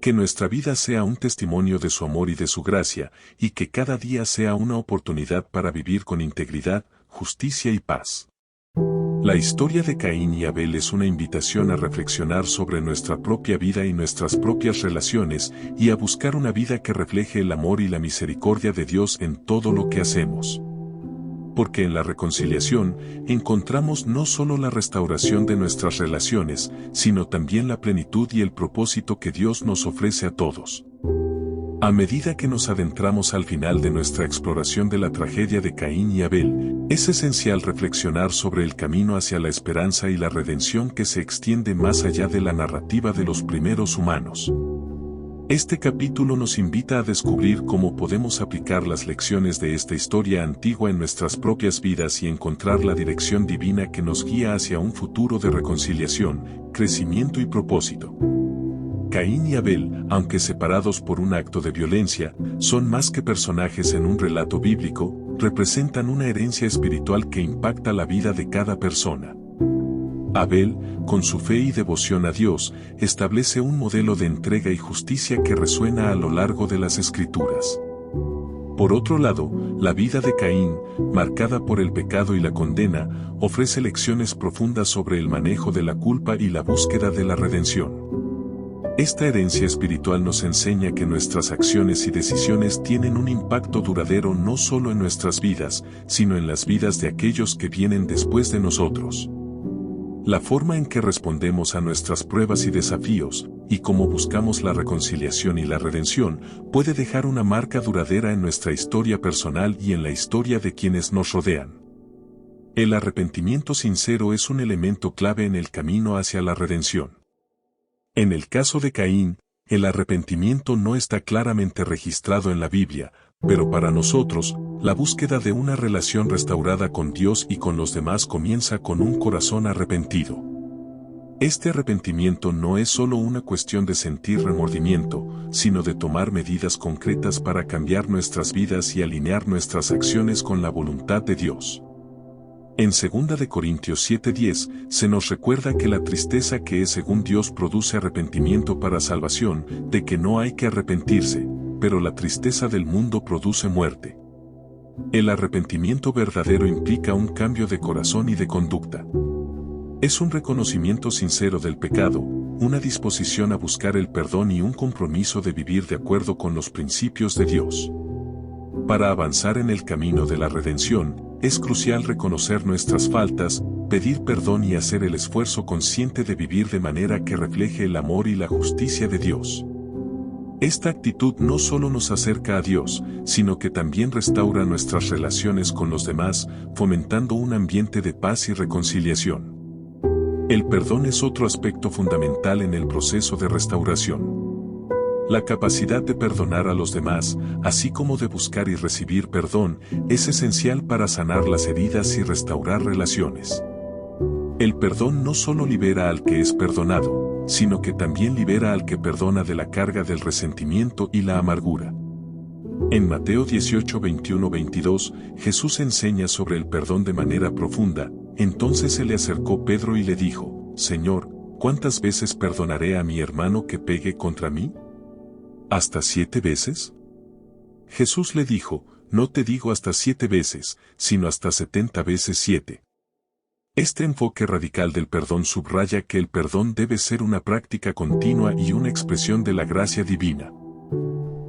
Que nuestra vida sea un testimonio de su amor y de su gracia, y que cada día sea una oportunidad para vivir con integridad, justicia y paz. La historia de Caín y Abel es una invitación a reflexionar sobre nuestra propia vida y nuestras propias relaciones, y a buscar una vida que refleje el amor y la misericordia de Dios en todo lo que hacemos. Porque en la reconciliación, encontramos no solo la restauración de nuestras relaciones, sino también la plenitud y el propósito que Dios nos ofrece a todos. A medida que nos adentramos al final de nuestra exploración de la tragedia de Caín y Abel, es esencial reflexionar sobre el camino hacia la esperanza y la redención que se extiende más allá de la narrativa de los primeros humanos. Este capítulo nos invita a descubrir cómo podemos aplicar las lecciones de esta historia antigua en nuestras propias vidas y encontrar la dirección divina que nos guía hacia un futuro de reconciliación, crecimiento y propósito. Caín y Abel, aunque separados por un acto de violencia, son más que personajes en un relato bíblico, representan una herencia espiritual que impacta la vida de cada persona. Abel, con su fe y devoción a Dios, establece un modelo de entrega y justicia que resuena a lo largo de las Escrituras. Por otro lado, la vida de Caín, marcada por el pecado y la condena, ofrece lecciones profundas sobre el manejo de la culpa y la búsqueda de la redención. Esta herencia espiritual nos enseña que nuestras acciones y decisiones tienen un impacto duradero no solo en nuestras vidas, sino en las vidas de aquellos que vienen después de nosotros. La forma en que respondemos a nuestras pruebas y desafíos, y cómo buscamos la reconciliación y la redención, puede dejar una marca duradera en nuestra historia personal y en la historia de quienes nos rodean. El arrepentimiento sincero es un elemento clave en el camino hacia la redención. En el caso de Caín, el arrepentimiento no está claramente registrado en la Biblia, pero para nosotros, la búsqueda de una relación restaurada con Dios y con los demás comienza con un corazón arrepentido. Este arrepentimiento no es solo una cuestión de sentir remordimiento, sino de tomar medidas concretas para cambiar nuestras vidas y alinear nuestras acciones con la voluntad de Dios. En 2 de Corintios 7:10 se nos recuerda que la tristeza que es según Dios produce arrepentimiento para salvación, de que no hay que arrepentirse, pero la tristeza del mundo produce muerte. El arrepentimiento verdadero implica un cambio de corazón y de conducta. Es un reconocimiento sincero del pecado, una disposición a buscar el perdón y un compromiso de vivir de acuerdo con los principios de Dios. Para avanzar en el camino de la redención, es crucial reconocer nuestras faltas, pedir perdón y hacer el esfuerzo consciente de vivir de manera que refleje el amor y la justicia de Dios. Esta actitud no solo nos acerca a Dios, sino que también restaura nuestras relaciones con los demás, fomentando un ambiente de paz y reconciliación. El perdón es otro aspecto fundamental en el proceso de restauración. La capacidad de perdonar a los demás, así como de buscar y recibir perdón, es esencial para sanar las heridas y restaurar relaciones. El perdón no solo libera al que es perdonado, sino que también libera al que perdona de la carga del resentimiento y la amargura. En Mateo 18, 21, 22, Jesús enseña sobre el perdón de manera profunda. Entonces se le acercó Pedro y le dijo: Señor, ¿cuántas veces perdonaré a mi hermano que pegue contra mí? ¿Hasta 7 veces? Jesús le dijo: No te digo hasta 7 veces, sino hasta 70 veces 7. Este enfoque radical del perdón subraya que el perdón debe ser una práctica continua y una expresión de la gracia divina.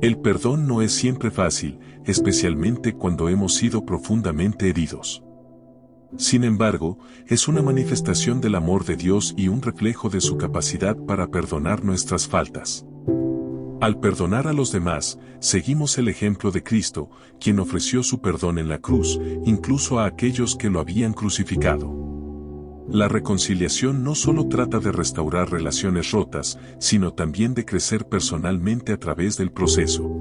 El perdón no es siempre fácil, especialmente cuando hemos sido profundamente heridos. Sin embargo, es una manifestación del amor de Dios y un reflejo de su capacidad para perdonar nuestras faltas. Al perdonar a los demás, seguimos el ejemplo de Cristo, quien ofreció su perdón en la cruz, incluso a aquellos que lo habían crucificado. La reconciliación no solo trata de restaurar relaciones rotas, sino también de crecer personalmente a través del proceso.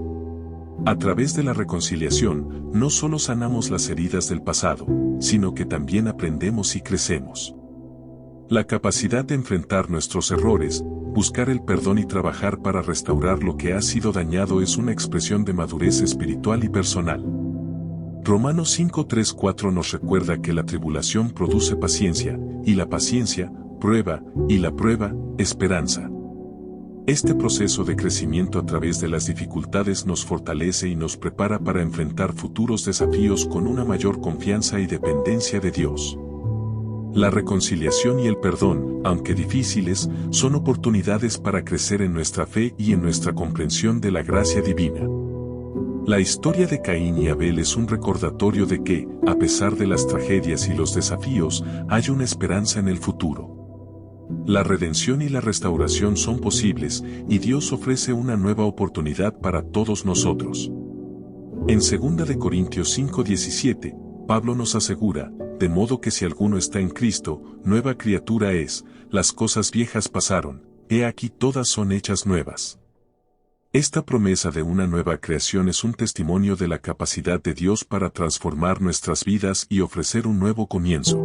A través de la reconciliación, no solo sanamos las heridas del pasado, sino que también aprendemos y crecemos. La capacidad de enfrentar nuestros errores, buscar el perdón y trabajar para restaurar lo que ha sido dañado es una expresión de madurez espiritual y personal. Romanos 5:3-4 nos recuerda que la tribulación produce paciencia, y la paciencia, prueba, y la prueba, esperanza. Este proceso de crecimiento a través de las dificultades nos fortalece y nos prepara para enfrentar futuros desafíos con una mayor confianza y dependencia de Dios. La reconciliación y el perdón, aunque difíciles, son oportunidades para crecer en nuestra fe y en nuestra comprensión de la gracia divina. La historia de Caín y Abel es un recordatorio de que, a pesar de las tragedias y los desafíos, hay una esperanza en el futuro. La redención y la restauración son posibles, y Dios ofrece una nueva oportunidad para todos nosotros. En 2 de Corintios 5:17, Pablo nos asegura: de modo que si alguno está en Cristo, nueva criatura es, las cosas viejas pasaron, he aquí todas son hechas nuevas. Esta promesa de una nueva creación es un testimonio de la capacidad de Dios para transformar nuestras vidas y ofrecer un nuevo comienzo.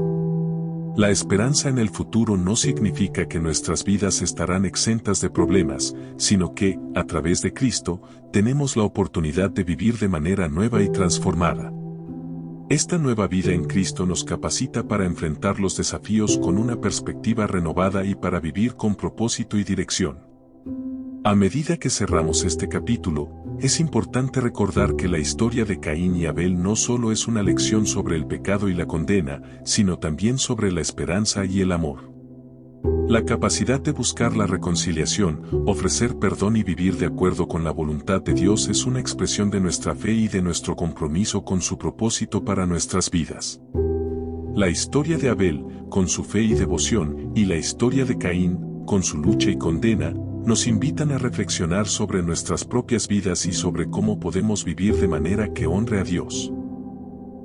La esperanza en el futuro no significa que nuestras vidas estarán exentas de problemas, sino que, a través de Cristo, tenemos la oportunidad de vivir de manera nueva y transformada. Esta nueva vida en Cristo nos capacita para enfrentar los desafíos con una perspectiva renovada y para vivir con propósito y dirección. A medida que cerramos este capítulo, es importante recordar que la historia de Caín y Abel no solo es una lección sobre el pecado y la condena, sino también sobre la esperanza y el amor. La capacidad de buscar la reconciliación, ofrecer perdón y vivir de acuerdo con la voluntad de Dios es una expresión de nuestra fe y de nuestro compromiso con su propósito para nuestras vidas. La historia de Abel, con su fe y devoción, y la historia de Caín, con su lucha y condena, nos invitan a reflexionar sobre nuestras propias vidas y sobre cómo podemos vivir de manera que honre a Dios.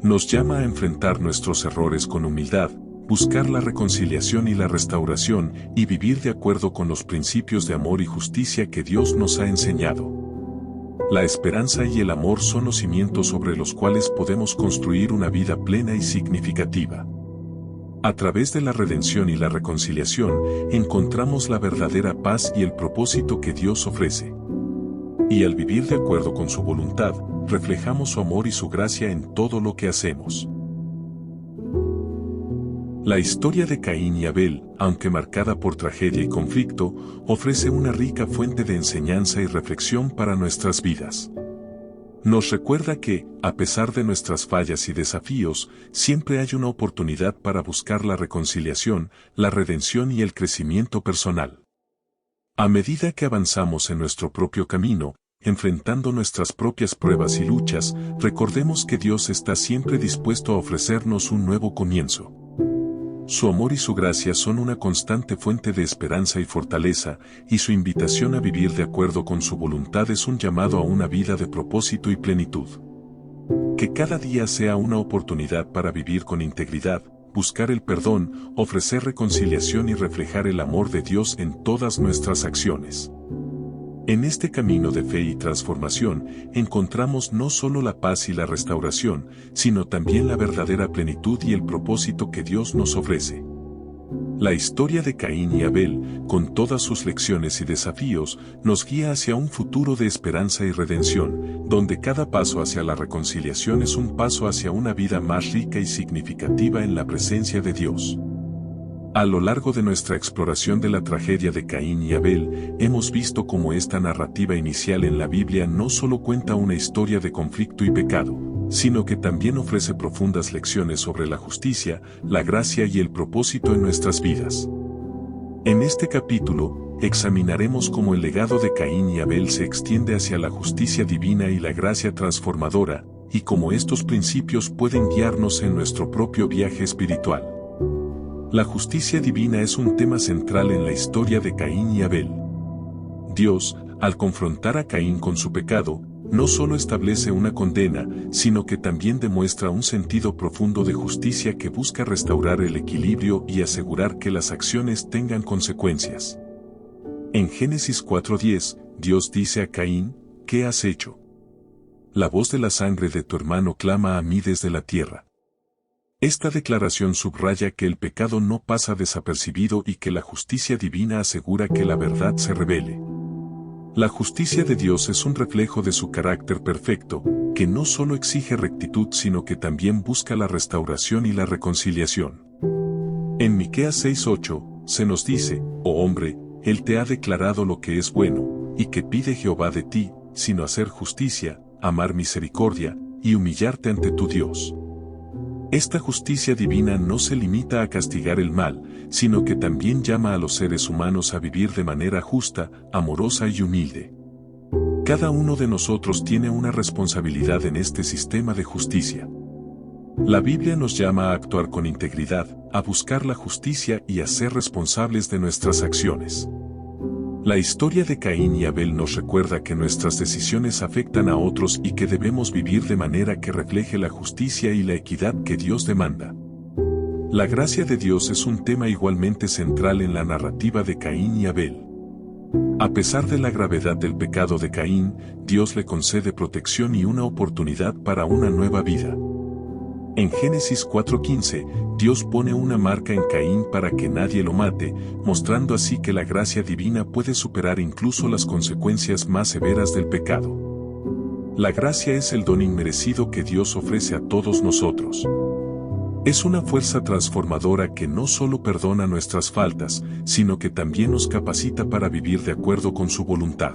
Nos llama a enfrentar nuestros errores con humildad, buscar la reconciliación y la restauración, y vivir de acuerdo con los principios de amor y justicia que Dios nos ha enseñado. La esperanza y el amor son los cimientos sobre los cuales podemos construir una vida plena y significativa. A través de la redención y la reconciliación, encontramos la verdadera paz y el propósito que Dios ofrece. Y al vivir de acuerdo con su voluntad, reflejamos su amor y su gracia en todo lo que hacemos. La historia de Caín y Abel, aunque marcada por tragedia y conflicto, ofrece una rica fuente de enseñanza y reflexión para nuestras vidas. Nos recuerda que, a pesar de nuestras fallas y desafíos, siempre hay una oportunidad para buscar la reconciliación, la redención y el crecimiento personal. A medida que avanzamos en nuestro propio camino, enfrentando nuestras propias pruebas y luchas, recordemos que Dios está siempre dispuesto a ofrecernos un nuevo comienzo. Su amor y su gracia son una constante fuente de esperanza y fortaleza, y su invitación a vivir de acuerdo con su voluntad es un llamado a una vida de propósito y plenitud. Que cada día sea una oportunidad para vivir con integridad, buscar el perdón, ofrecer reconciliación y reflejar el amor de Dios en todas nuestras acciones. En este camino de fe y transformación, encontramos no solo la paz y la restauración, sino también la verdadera plenitud y el propósito que Dios nos ofrece. La historia de Caín y Abel, con todas sus lecciones y desafíos, nos guía hacia un futuro de esperanza y redención, donde cada paso hacia la reconciliación es un paso hacia una vida más rica y significativa en la presencia de Dios. A lo largo de nuestra exploración de la tragedia de Caín y Abel, hemos visto cómo esta narrativa inicial en la Biblia no solo cuenta una historia de conflicto y pecado, sino que también ofrece profundas lecciones sobre la justicia, la gracia y el propósito en nuestras vidas. En este capítulo, examinaremos cómo el legado de Caín y Abel se extiende hacia la justicia divina y la gracia transformadora, y cómo estos principios pueden guiarnos en nuestro propio viaje espiritual. La justicia divina es un tema central en la historia de Caín y Abel. Dios, al confrontar a Caín con su pecado, no solo establece una condena, sino que también demuestra un sentido profundo de justicia que busca restaurar el equilibrio y asegurar que las acciones tengan consecuencias. En Génesis 4:10, Dios dice a Caín, ¿qué has hecho? La voz de la sangre de tu hermano clama a mí desde la tierra. Esta declaración subraya que el pecado no pasa desapercibido y que la justicia divina asegura que la verdad se revele. La justicia de Dios es un reflejo de su carácter perfecto, que no solo exige rectitud sino que también busca la restauración y la reconciliación. En Miqueas 6:8, se nos dice, oh hombre, Él te ha declarado lo que es bueno, y que pide Jehová de ti, sino hacer justicia, amar misericordia, y humillarte ante tu Dios. Esta justicia divina no se limita a castigar el mal, sino que también llama a los seres humanos a vivir de manera justa, amorosa y humilde. Cada uno de nosotros tiene una responsabilidad en este sistema de justicia. La Biblia nos llama a actuar con integridad, a buscar la justicia y a ser responsables de nuestras acciones. La historia de Caín y Abel nos recuerda que nuestras decisiones afectan a otros y que debemos vivir de manera que refleje la justicia y la equidad que Dios demanda. La gracia de Dios es un tema igualmente central en la narrativa de Caín y Abel. A pesar de la gravedad del pecado de Caín, Dios le concede protección y una oportunidad para una nueva vida. En Génesis 4:15, Dios pone una marca en Caín para que nadie lo mate, mostrando así que la gracia divina puede superar incluso las consecuencias más severas del pecado. La gracia es el don inmerecido que Dios ofrece a todos nosotros. Es una fuerza transformadora que no solo perdona nuestras faltas, sino que también nos capacita para vivir de acuerdo con su voluntad.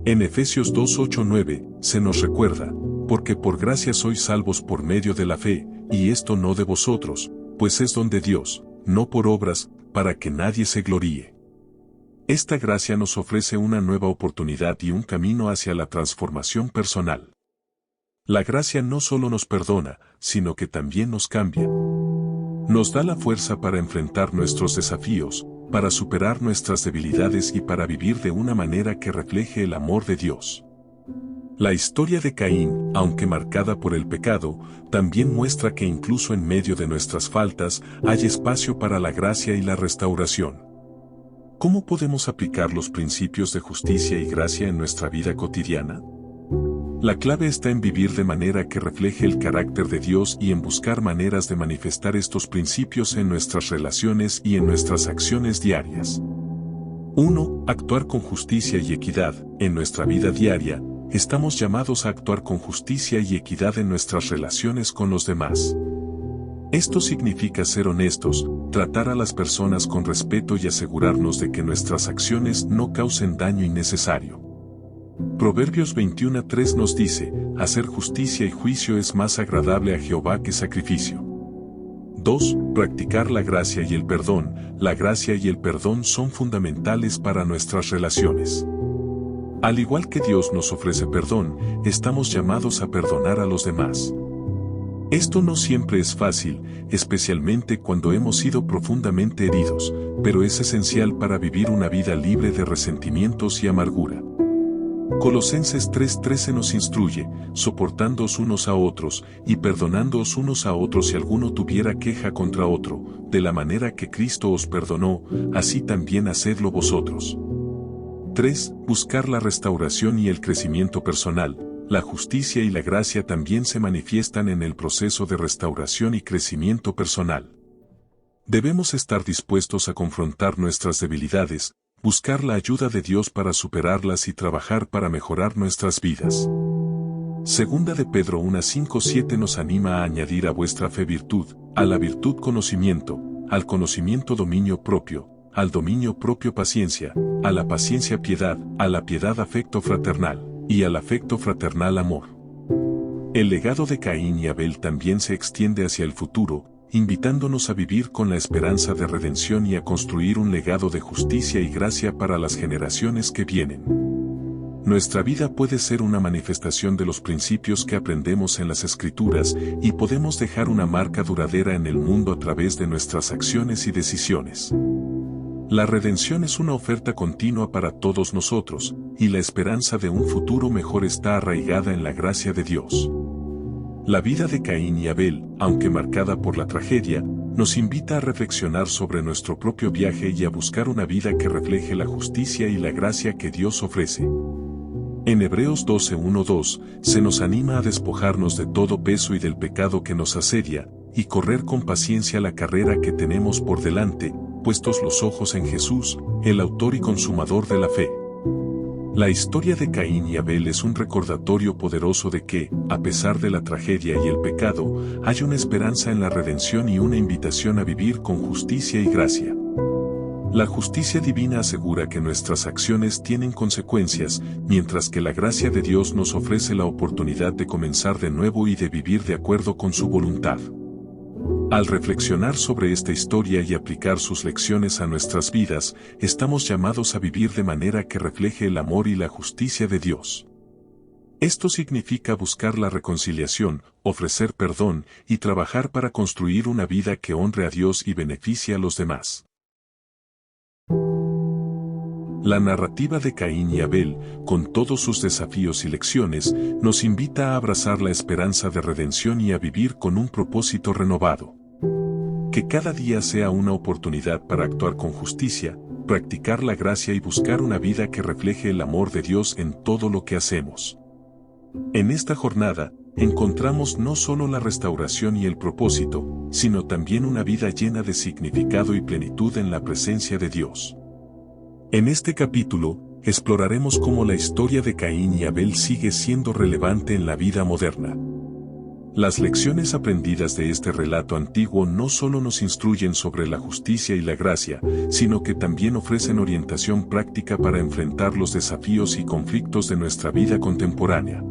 En Efesios 2:8-9 se nos recuerda, porque por gracia sois salvos por medio de la fe, y esto no de vosotros, pues es don de Dios, no por obras, para que nadie se gloríe. Esta gracia nos ofrece una nueva oportunidad y un camino hacia la transformación personal. La gracia no solo nos perdona, sino que también nos cambia. Nos da la fuerza para enfrentar nuestros desafíos, para superar nuestras debilidades y para vivir de una manera que refleje el amor de Dios. La historia de Caín, aunque marcada por el pecado, también muestra que incluso en medio de nuestras faltas hay espacio para la gracia y la restauración. ¿Cómo podemos aplicar los principios de justicia y gracia en nuestra vida cotidiana? La clave está en vivir de manera que refleje el carácter de Dios y en buscar maneras de manifestar estos principios en nuestras relaciones y en nuestras acciones diarias. 1. Actuar con justicia y equidad. En nuestra vida diaria, estamos llamados a actuar con justicia y equidad en nuestras relaciones con los demás. Esto significa ser honestos, tratar a las personas con respeto y asegurarnos de que nuestras acciones no causen daño innecesario. Proverbios 21:3 nos dice, hacer justicia y juicio es más agradable a Jehová que sacrificio. 2. Practicar la gracia y el perdón. La gracia y el perdón son fundamentales para nuestras relaciones. Al igual que Dios nos ofrece perdón, estamos llamados a perdonar a los demás. Esto no siempre es fácil, especialmente cuando hemos sido profundamente heridos, pero es esencial para vivir una vida libre de resentimientos y amargura. Colosenses 3:13 nos instruye, soportándoos unos a otros, y perdonándoos unos a otros si alguno tuviera queja contra otro, de la manera que Cristo os perdonó, así también hacedlo vosotros. 3. Buscar la restauración y el crecimiento personal. La justicia y la gracia también se manifiestan en el proceso de restauración y crecimiento personal. Debemos estar dispuestos a confrontar nuestras debilidades, buscar la ayuda de Dios para superarlas y trabajar para mejorar nuestras vidas. Segunda de Pedro 1:5-7 nos anima a añadir a vuestra fe virtud, a la virtud conocimiento, al conocimiento dominio propio, al dominio propio paciencia, a la paciencia piedad, a la piedad afecto fraternal, y al afecto fraternal amor. El legado de Caín y Abel también se extiende hacia el futuro, invitándonos a vivir con la esperanza de redención y a construir un legado de justicia y gracia para las generaciones que vienen. Nuestra vida puede ser una manifestación de los principios que aprendemos en las Escrituras y podemos dejar una marca duradera en el mundo a través de nuestras acciones y decisiones. La redención es una oferta continua para todos nosotros, y la esperanza de un futuro mejor está arraigada en la gracia de Dios. La vida de Caín y Abel, aunque marcada por la tragedia, nos invita a reflexionar sobre nuestro propio viaje y a buscar una vida que refleje la justicia y la gracia que Dios ofrece. En Hebreos 12:1-2, se nos anima a despojarnos de todo peso y del pecado que nos asedia, y correr con paciencia la carrera que tenemos por delante, puestos los ojos en Jesús, el autor y consumador de la fe. La historia de Caín y Abel es un recordatorio poderoso de que, a pesar de la tragedia y el pecado, hay una esperanza en la redención y una invitación a vivir con justicia y gracia. La justicia divina asegura que nuestras acciones tienen consecuencias, mientras que la gracia de Dios nos ofrece la oportunidad de comenzar de nuevo y de vivir de acuerdo con su voluntad. Al reflexionar sobre esta historia y aplicar sus lecciones a nuestras vidas, estamos llamados a vivir de manera que refleje el amor y la justicia de Dios. Esto significa buscar la reconciliación, ofrecer perdón y trabajar para construir una vida que honre a Dios y beneficie a los demás. La narrativa de Caín y Abel, con todos sus desafíos y lecciones, nos invita a abrazar la esperanza de redención y a vivir con un propósito renovado. Que cada día sea una oportunidad para actuar con justicia, practicar la gracia y buscar una vida que refleje el amor de Dios en todo lo que hacemos. En esta jornada, encontramos no solo la restauración y el propósito, sino también una vida llena de significado y plenitud en la presencia de Dios. En este capítulo, exploraremos cómo la historia de Caín y Abel sigue siendo relevante en la vida moderna. Las lecciones aprendidas de este relato antiguo no solo nos instruyen sobre la justicia y la gracia, sino que también ofrecen orientación práctica para enfrentar los desafíos y conflictos de nuestra vida contemporánea.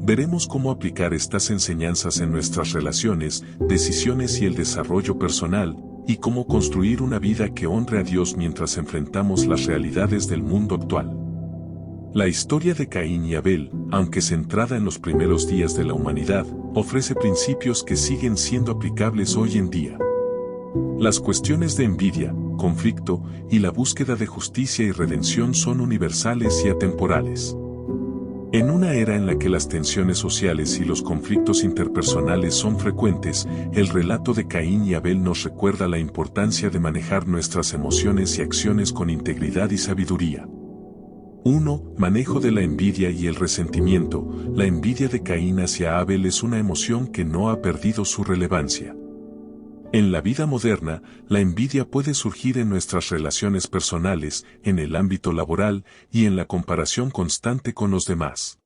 Veremos cómo aplicar estas enseñanzas en nuestras relaciones, decisiones y el desarrollo personal, y cómo construir una vida que honre a Dios mientras enfrentamos las realidades del mundo actual. La historia de Caín y Abel, aunque centrada en los primeros días de la humanidad, ofrece principios que siguen siendo aplicables hoy en día. Las cuestiones de envidia, conflicto y la búsqueda de justicia y redención son universales y atemporales. En una era en la que las tensiones sociales y los conflictos interpersonales son frecuentes, el relato de Caín y Abel nos recuerda la importancia de manejar nuestras emociones y acciones con integridad y sabiduría. 1. Manejo de la envidia y el resentimiento. La envidia de Caín hacia Abel es una emoción que no ha perdido su relevancia. En la vida moderna, la envidia puede surgir en nuestras relaciones personales, en el ámbito laboral y en la comparación constante con los demás.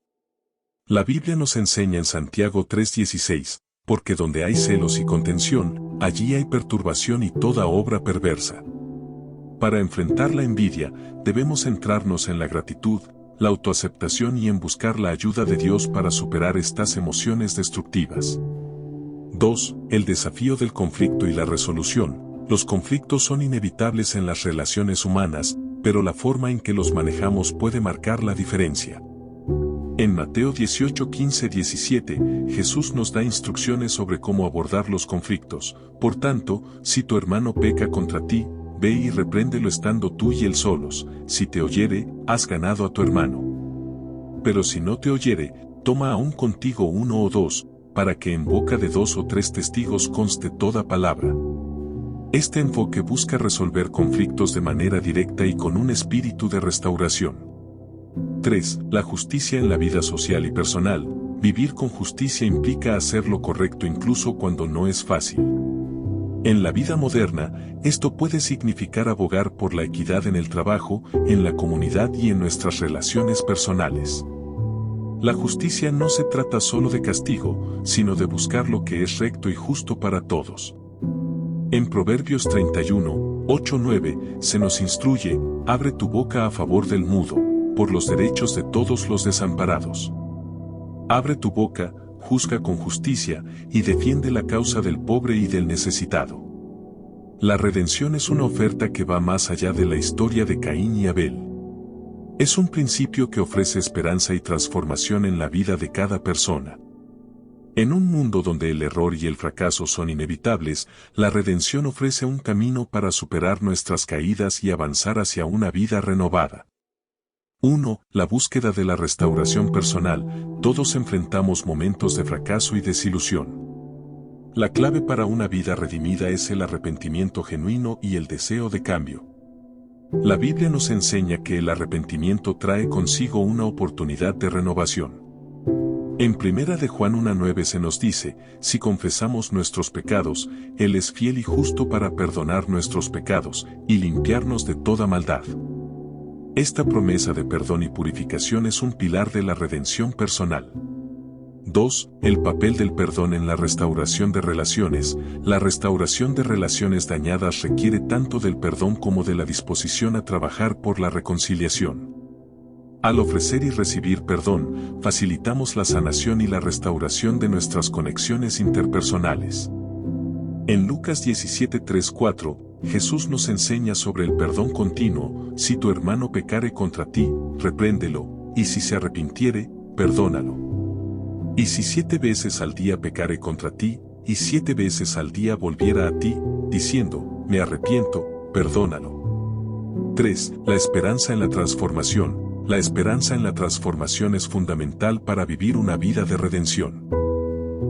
La Biblia nos enseña en Santiago 3:16, porque donde hay celos y contención, allí hay perturbación y toda obra perversa. Para enfrentar la envidia, debemos centrarnos en la gratitud, la autoaceptación y en buscar la ayuda de Dios para superar estas emociones destructivas. 2. El desafío del conflicto y la resolución. Los conflictos son inevitables en las relaciones humanas, pero la forma en que los manejamos puede marcar la diferencia. En Mateo 18:15-17, Jesús nos da instrucciones sobre cómo abordar los conflictos. Por tanto, si tu hermano peca contra ti, ve y repréndelo estando tú y él solos. Si te oyere, has ganado a tu hermano. Pero si no te oyere, toma aún contigo 1 o 2, para que en boca de 2 o 3 testigos conste toda palabra. Este enfoque busca resolver conflictos de manera directa y con un espíritu de restauración. 3. La justicia en la vida social y personal. Vivir con justicia implica hacer lo correcto incluso cuando no es fácil. En la vida moderna, esto puede significar abogar por la equidad en el trabajo, en la comunidad y en nuestras relaciones personales. La justicia no se trata solo de castigo, sino de buscar lo que es recto y justo para todos. En Proverbios 31, 8-9, se nos instruye, abre tu boca a favor del mudo, por los derechos de todos los desamparados. Abre tu boca, juzga con justicia, y defiende la causa del pobre y del necesitado. La redención es una oferta que va más allá de la historia de Caín y Abel. Es un principio que ofrece esperanza y transformación en la vida de cada persona. En un mundo donde el error y el fracaso son inevitables, la redención ofrece un camino para superar nuestras caídas y avanzar hacia una vida renovada. 1. La búsqueda de la restauración personal. Todos enfrentamos momentos de fracaso y desilusión. La clave para una vida redimida es el arrepentimiento genuino y el deseo de cambio. La Biblia nos enseña que el arrepentimiento trae consigo una oportunidad de renovación. En 1 de Juan 1:9 se nos dice, si confesamos nuestros pecados, Él es fiel y justo para perdonar nuestros pecados y limpiarnos de toda maldad. Esta promesa de perdón y purificación es un pilar de la redención personal. 2. El papel del perdón en la restauración de relaciones. La restauración de relaciones dañadas requiere tanto del perdón como de la disposición a trabajar por la reconciliación. Al ofrecer y recibir perdón, facilitamos la sanación y la restauración de nuestras conexiones interpersonales. En Lucas 17:3-4, Jesús nos enseña sobre el perdón continuo. Si tu hermano pecare contra ti, repréndelo, y si se arrepintiere, perdónalo. Y si 7 veces al día pecare contra ti, y 7 veces al día volviera a ti, diciendo, me arrepiento, perdónalo. 3. La esperanza en la transformación. La esperanza en la transformación es fundamental para vivir una vida de redención.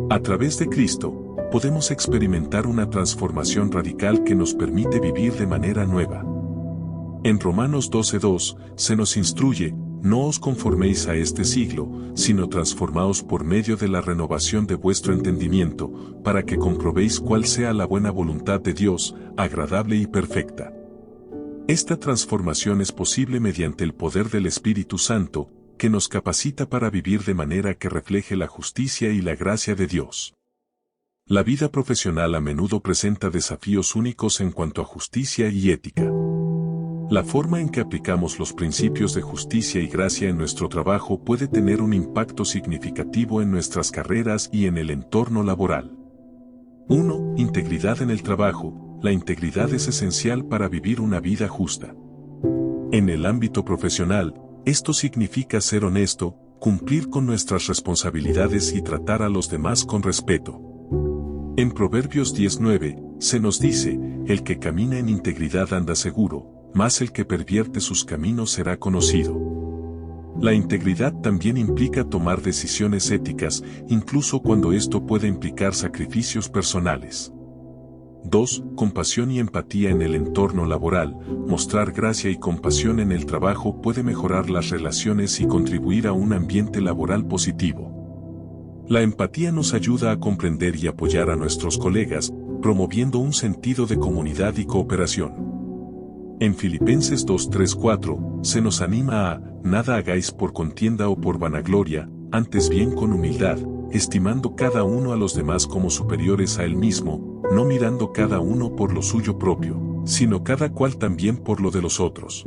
A través de Cristo, podemos experimentar una transformación radical que nos permite vivir de manera nueva. En Romanos 12:2, se nos instruye, no os conforméis a este siglo, sino transformaos por medio de la renovación de vuestro entendimiento, para que comprobéis cuál sea la buena voluntad de Dios, agradable y perfecta. Esta transformación es posible mediante el poder del Espíritu Santo, que nos capacita para vivir de manera que refleje la justicia y la gracia de Dios. La vida profesional a menudo presenta desafíos únicos en cuanto a justicia y ética. La forma en que aplicamos los principios de justicia y gracia en nuestro trabajo puede tener un impacto significativo en nuestras carreras y en el entorno laboral. 1. Integridad en el trabajo. La integridad es esencial para vivir una vida justa. En el ámbito profesional, esto significa ser honesto, cumplir con nuestras responsabilidades y tratar a los demás con respeto. En Proverbios 10:9, se nos dice, el que camina en integridad anda seguro, mas el que pervierte sus caminos será conocido. La integridad también implica tomar decisiones éticas, incluso cuando esto puede implicar sacrificios personales. 2. Compasión y empatía en el entorno laboral. Mostrar gracia y compasión en el trabajo puede mejorar las relaciones y contribuir a un ambiente laboral positivo. La empatía nos ayuda a comprender y apoyar a nuestros colegas, promoviendo un sentido de comunidad y cooperación. En Filipenses 2:3-4, se nos anima a, nada hagáis por contienda o por vanagloria, antes bien con humildad, estimando cada uno a los demás como superiores a él mismo, no mirando cada uno por lo suyo propio, sino cada cual también por lo de los otros.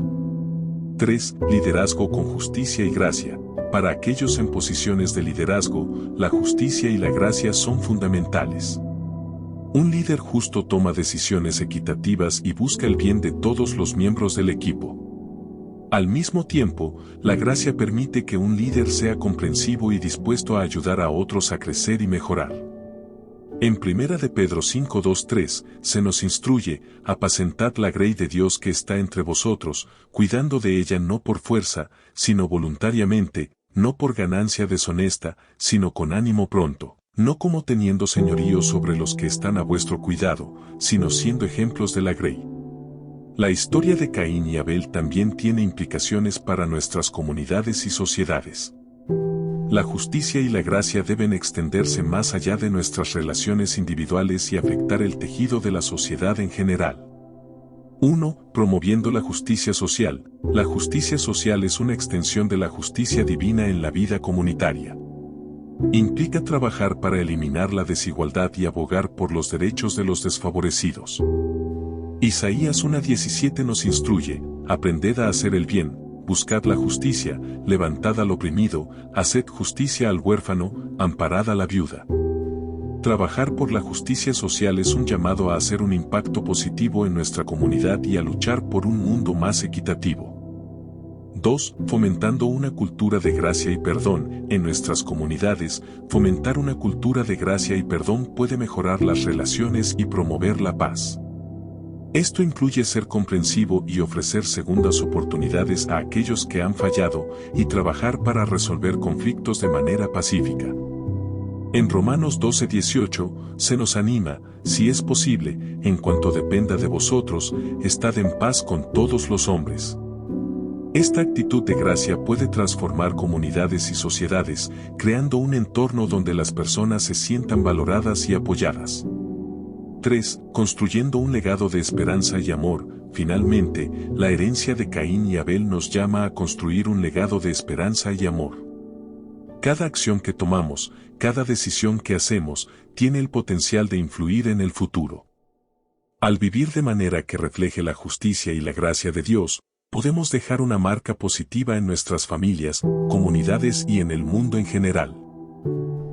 3. Liderazgo con justicia y gracia. Para aquellos en posiciones de liderazgo, la justicia y la gracia son fundamentales. Un líder justo toma decisiones equitativas y busca el bien de todos los miembros del equipo. Al mismo tiempo, la gracia permite que un líder sea comprensivo y dispuesto a ayudar a otros a crecer y mejorar. En 1 de Pedro 5:2-3, se nos instruye, apacentad la grey de Dios que está entre vosotros, cuidando de ella no por fuerza, sino voluntariamente, no por ganancia deshonesta, sino con ánimo pronto. No como teniendo señorío sobre los que están a vuestro cuidado, sino siendo ejemplos de la grey. La historia de Caín y Abel también tiene implicaciones para nuestras comunidades y sociedades. La justicia y la gracia deben extenderse más allá de nuestras relaciones individuales y afectar el tejido de la sociedad en general. 1. Promoviendo la justicia social. La justicia social es una extensión de la justicia divina en la vida comunitaria. Implica trabajar para eliminar la desigualdad y abogar por los derechos de los desfavorecidos. Isaías 1:17 nos instruye, aprended a hacer el bien, buscad la justicia, levantad al oprimido, haced justicia al huérfano, amparad a la viuda. Trabajar por la justicia social es un llamado a hacer un impacto positivo en nuestra comunidad y a luchar por un mundo más equitativo. 2. Fomentando una cultura de gracia y perdón. En nuestras comunidades, fomentar una cultura de gracia y perdón puede mejorar las relaciones y promover la paz. Esto incluye ser comprensivo y ofrecer segundas oportunidades a aquellos que han fallado y trabajar para resolver conflictos de manera pacífica. En Romanos 12:18, se nos anima, si es posible, en cuanto dependa de vosotros, estad en paz con todos los hombres. Esta actitud de gracia puede transformar comunidades y sociedades, creando un entorno donde las personas se sientan valoradas y apoyadas. 3. Construyendo un legado de esperanza y amor. Finalmente, la herencia de Caín y Abel nos llama a construir un legado de esperanza y amor. Cada acción que tomamos, cada decisión que hacemos, tiene el potencial de influir en el futuro. Al vivir de manera que refleje la justicia y la gracia de Dios, podemos dejar una marca positiva en nuestras familias, comunidades y en el mundo en general.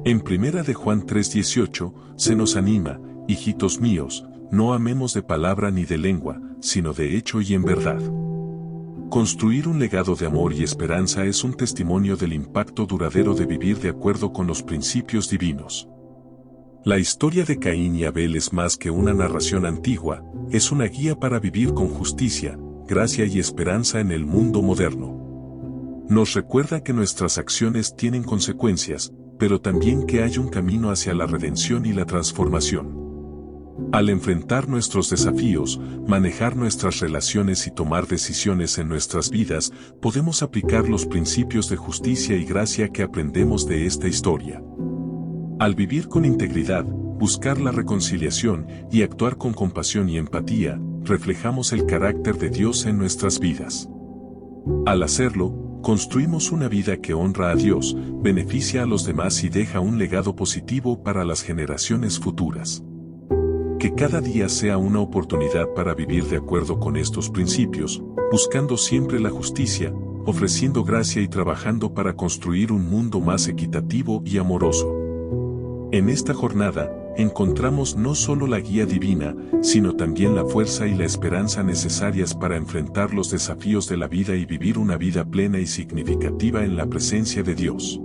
En 1 de Juan 3:18, se nos anima, hijitos míos, no amemos de palabra ni de lengua, sino de hecho y en verdad. Construir un legado de amor y esperanza es un testimonio del impacto duradero de vivir de acuerdo con los principios divinos. La historia de Caín y Abel es más que una narración antigua, es una guía para vivir con justicia, gracia y esperanza en el mundo moderno. Nos recuerda que nuestras acciones tienen consecuencias, pero también que hay un camino hacia la redención y la transformación. Al enfrentar nuestros desafíos, manejar nuestras relaciones y tomar decisiones en nuestras vidas, podemos aplicar los principios de justicia y gracia que aprendemos de esta historia. Al vivir con integridad, buscar la reconciliación y actuar con compasión y empatía, reflejamos el carácter de Dios en nuestras vidas. Al hacerlo, construimos una vida que honra a Dios, beneficia a los demás y deja un legado positivo para las generaciones futuras. Que cada día sea una oportunidad para vivir de acuerdo con estos principios, buscando siempre la justicia, ofreciendo gracia y trabajando para construir un mundo más equitativo y amoroso. En esta jornada, encontramos no solo la guía divina, sino también la fuerza y la esperanza necesarias para enfrentar los desafíos de la vida y vivir una vida plena y significativa en la presencia de Dios.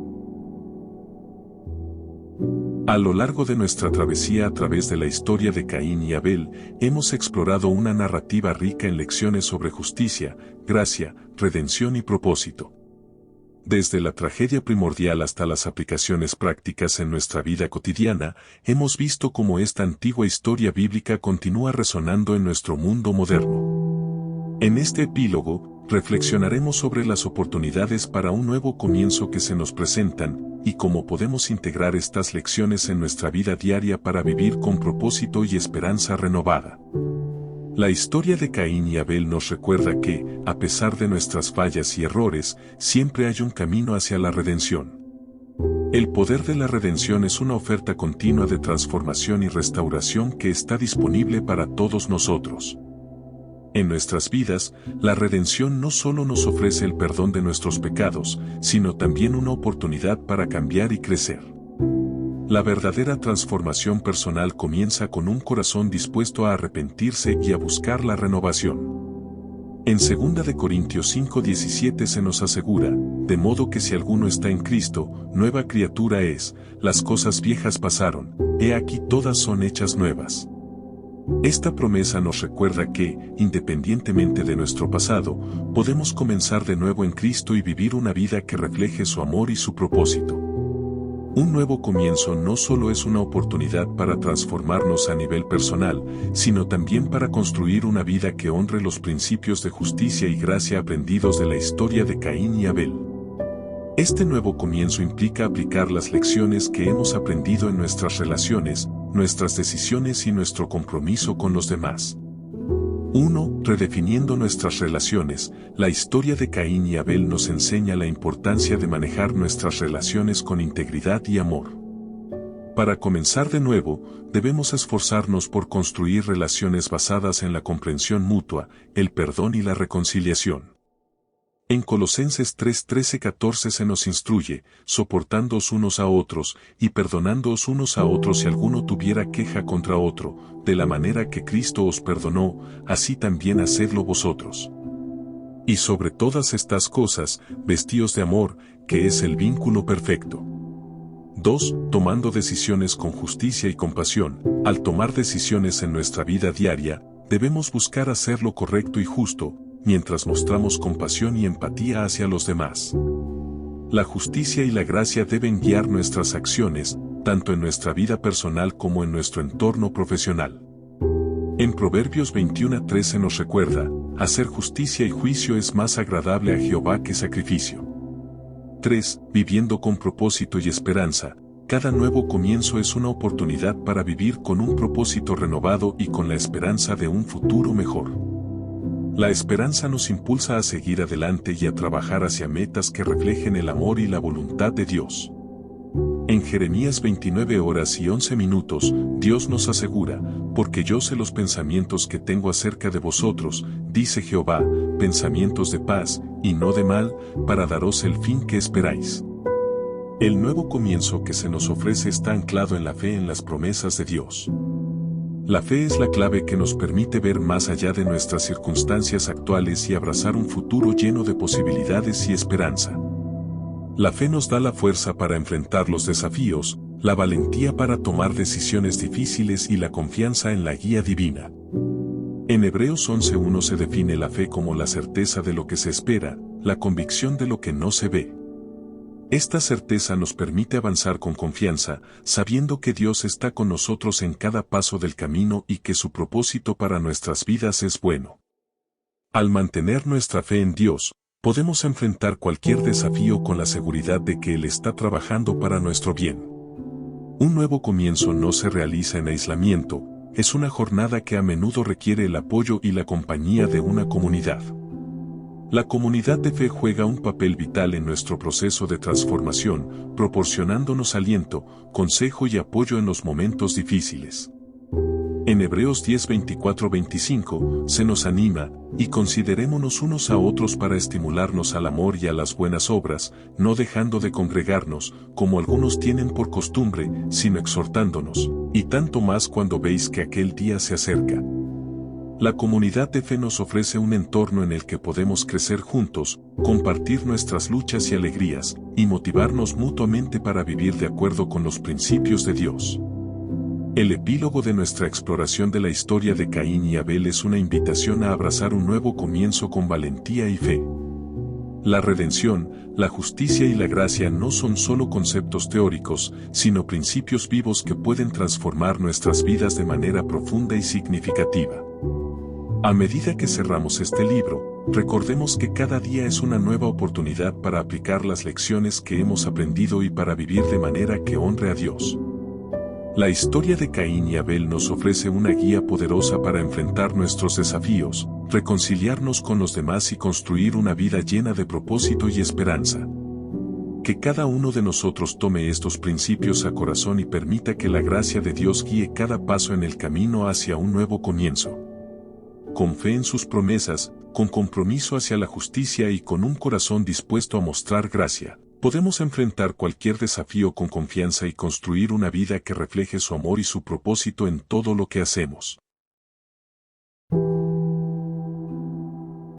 A lo largo de nuestra travesía a través de la historia de Caín y Abel, hemos explorado una narrativa rica en lecciones sobre justicia, gracia, redención y propósito. Desde la tragedia primordial hasta las aplicaciones prácticas en nuestra vida cotidiana, hemos visto cómo esta antigua historia bíblica continúa resonando en nuestro mundo moderno. En este epílogo, reflexionaremos sobre las oportunidades para un nuevo comienzo que se nos presentan, y cómo podemos integrar estas lecciones en nuestra vida diaria para vivir con propósito y esperanza renovada. La historia de Caín y Abel nos recuerda que, a pesar de nuestras fallas y errores, siempre hay un camino hacia la redención. El poder de la redención es una oferta continua de transformación y restauración que está disponible para todos nosotros. En nuestras vidas, la redención no solo nos ofrece el perdón de nuestros pecados, sino también una oportunidad para cambiar y crecer. La verdadera transformación personal comienza con un corazón dispuesto a arrepentirse y a buscar la renovación. En 2 Corintios 5:17 se nos asegura, de modo que si alguno está en Cristo, nueva criatura es, las cosas viejas pasaron, he aquí todas son hechas nuevas. Esta promesa nos recuerda que, independientemente de nuestro pasado, podemos comenzar de nuevo en Cristo y vivir una vida que refleje su amor y su propósito. Un nuevo comienzo no solo es una oportunidad para transformarnos a nivel personal, sino también para construir una vida que honre los principios de justicia y gracia aprendidos de la historia de Caín y Abel. Este nuevo comienzo implica aplicar las lecciones que hemos aprendido en nuestras relaciones, nuestras decisiones y nuestro compromiso con los demás. 1. Redefiniendo nuestras relaciones, la historia de Caín y Abel nos enseña la importancia de manejar nuestras relaciones con integridad y amor. Para comenzar de nuevo, debemos esforzarnos por construir relaciones basadas en la comprensión mutua, el perdón y la reconciliación. En Colosenses 3:13-14 se nos instruye, soportándoos unos a otros, y perdonándoos unos a otros si alguno tuviera queja contra otro, de la manera que Cristo os perdonó, así también hacedlo vosotros. Y sobre todas estas cosas, vestíos de amor, que es el vínculo perfecto. 2. Tomando decisiones con justicia y compasión. Al tomar decisiones en nuestra vida diaria, debemos buscar hacer lo correcto y justo, mientras mostramos compasión y empatía hacia los demás. La justicia y la gracia deben guiar nuestras acciones, tanto en nuestra vida personal como en nuestro entorno profesional. En Proverbios 21:13 nos recuerda, hacer justicia y juicio es más agradable a Jehová que sacrificio. 3. Viviendo con propósito y esperanza. Cada nuevo comienzo es una oportunidad para vivir con un propósito renovado y con la esperanza de un futuro mejor. La esperanza nos impulsa a seguir adelante y a trabajar hacia metas que reflejen el amor y la voluntad de Dios. En Jeremías 29:11, Dios nos asegura, porque yo sé los pensamientos que tengo acerca de vosotros, dice Jehová, pensamientos de paz, y no de mal, para daros el fin que esperáis. El nuevo comienzo que se nos ofrece está anclado en la fe en las promesas de Dios. La fe es la clave que nos permite ver más allá de nuestras circunstancias actuales y abrazar un futuro lleno de posibilidades y esperanza. La fe nos da la fuerza para enfrentar los desafíos, la valentía para tomar decisiones difíciles y la confianza en la guía divina. En Hebreos 11:1 se define la fe como la certeza de lo que se espera, la convicción de lo que no se ve. Esta certeza nos permite avanzar con confianza, sabiendo que Dios está con nosotros en cada paso del camino y que su propósito para nuestras vidas es bueno. Al mantener nuestra fe en Dios, podemos enfrentar cualquier desafío con la seguridad de que Él está trabajando para nuestro bien. Un nuevo comienzo no se realiza en aislamiento, es una jornada que a menudo requiere el apoyo y la compañía de una comunidad. La comunidad de fe juega un papel vital en nuestro proceso de transformación, proporcionándonos aliento, consejo y apoyo en los momentos difíciles. En Hebreos 10, 24-25, se nos anima, y considerémonos unos a otros para estimularnos al amor y a las buenas obras, no dejando de congregarnos, como algunos tienen por costumbre, sino exhortándonos, y tanto más cuando veis que aquel día se acerca. La comunidad de fe nos ofrece un entorno en el que podemos crecer juntos, compartir nuestras luchas y alegrías, y motivarnos mutuamente para vivir de acuerdo con los principios de Dios. El epílogo de nuestra exploración de la historia de Caín y Abel es una invitación a abrazar un nuevo comienzo con valentía y fe. La redención, la justicia y la gracia no son solo conceptos teóricos, sino principios vivos que pueden transformar nuestras vidas de manera profunda y significativa. A medida que cerramos este libro, recordemos que cada día es una nueva oportunidad para aplicar las lecciones que hemos aprendido y para vivir de manera que honre a Dios. La historia de Caín y Abel nos ofrece una guía poderosa para enfrentar nuestros desafíos, reconciliarnos con los demás y construir una vida llena de propósito y esperanza. Que cada uno de nosotros tome estos principios a corazón y permita que la gracia de Dios guíe cada paso en el camino hacia un nuevo comienzo. Con fe en sus promesas, con compromiso hacia la justicia y con un corazón dispuesto a mostrar gracia, podemos enfrentar cualquier desafío con confianza y construir una vida que refleje su amor y su propósito en todo lo que hacemos.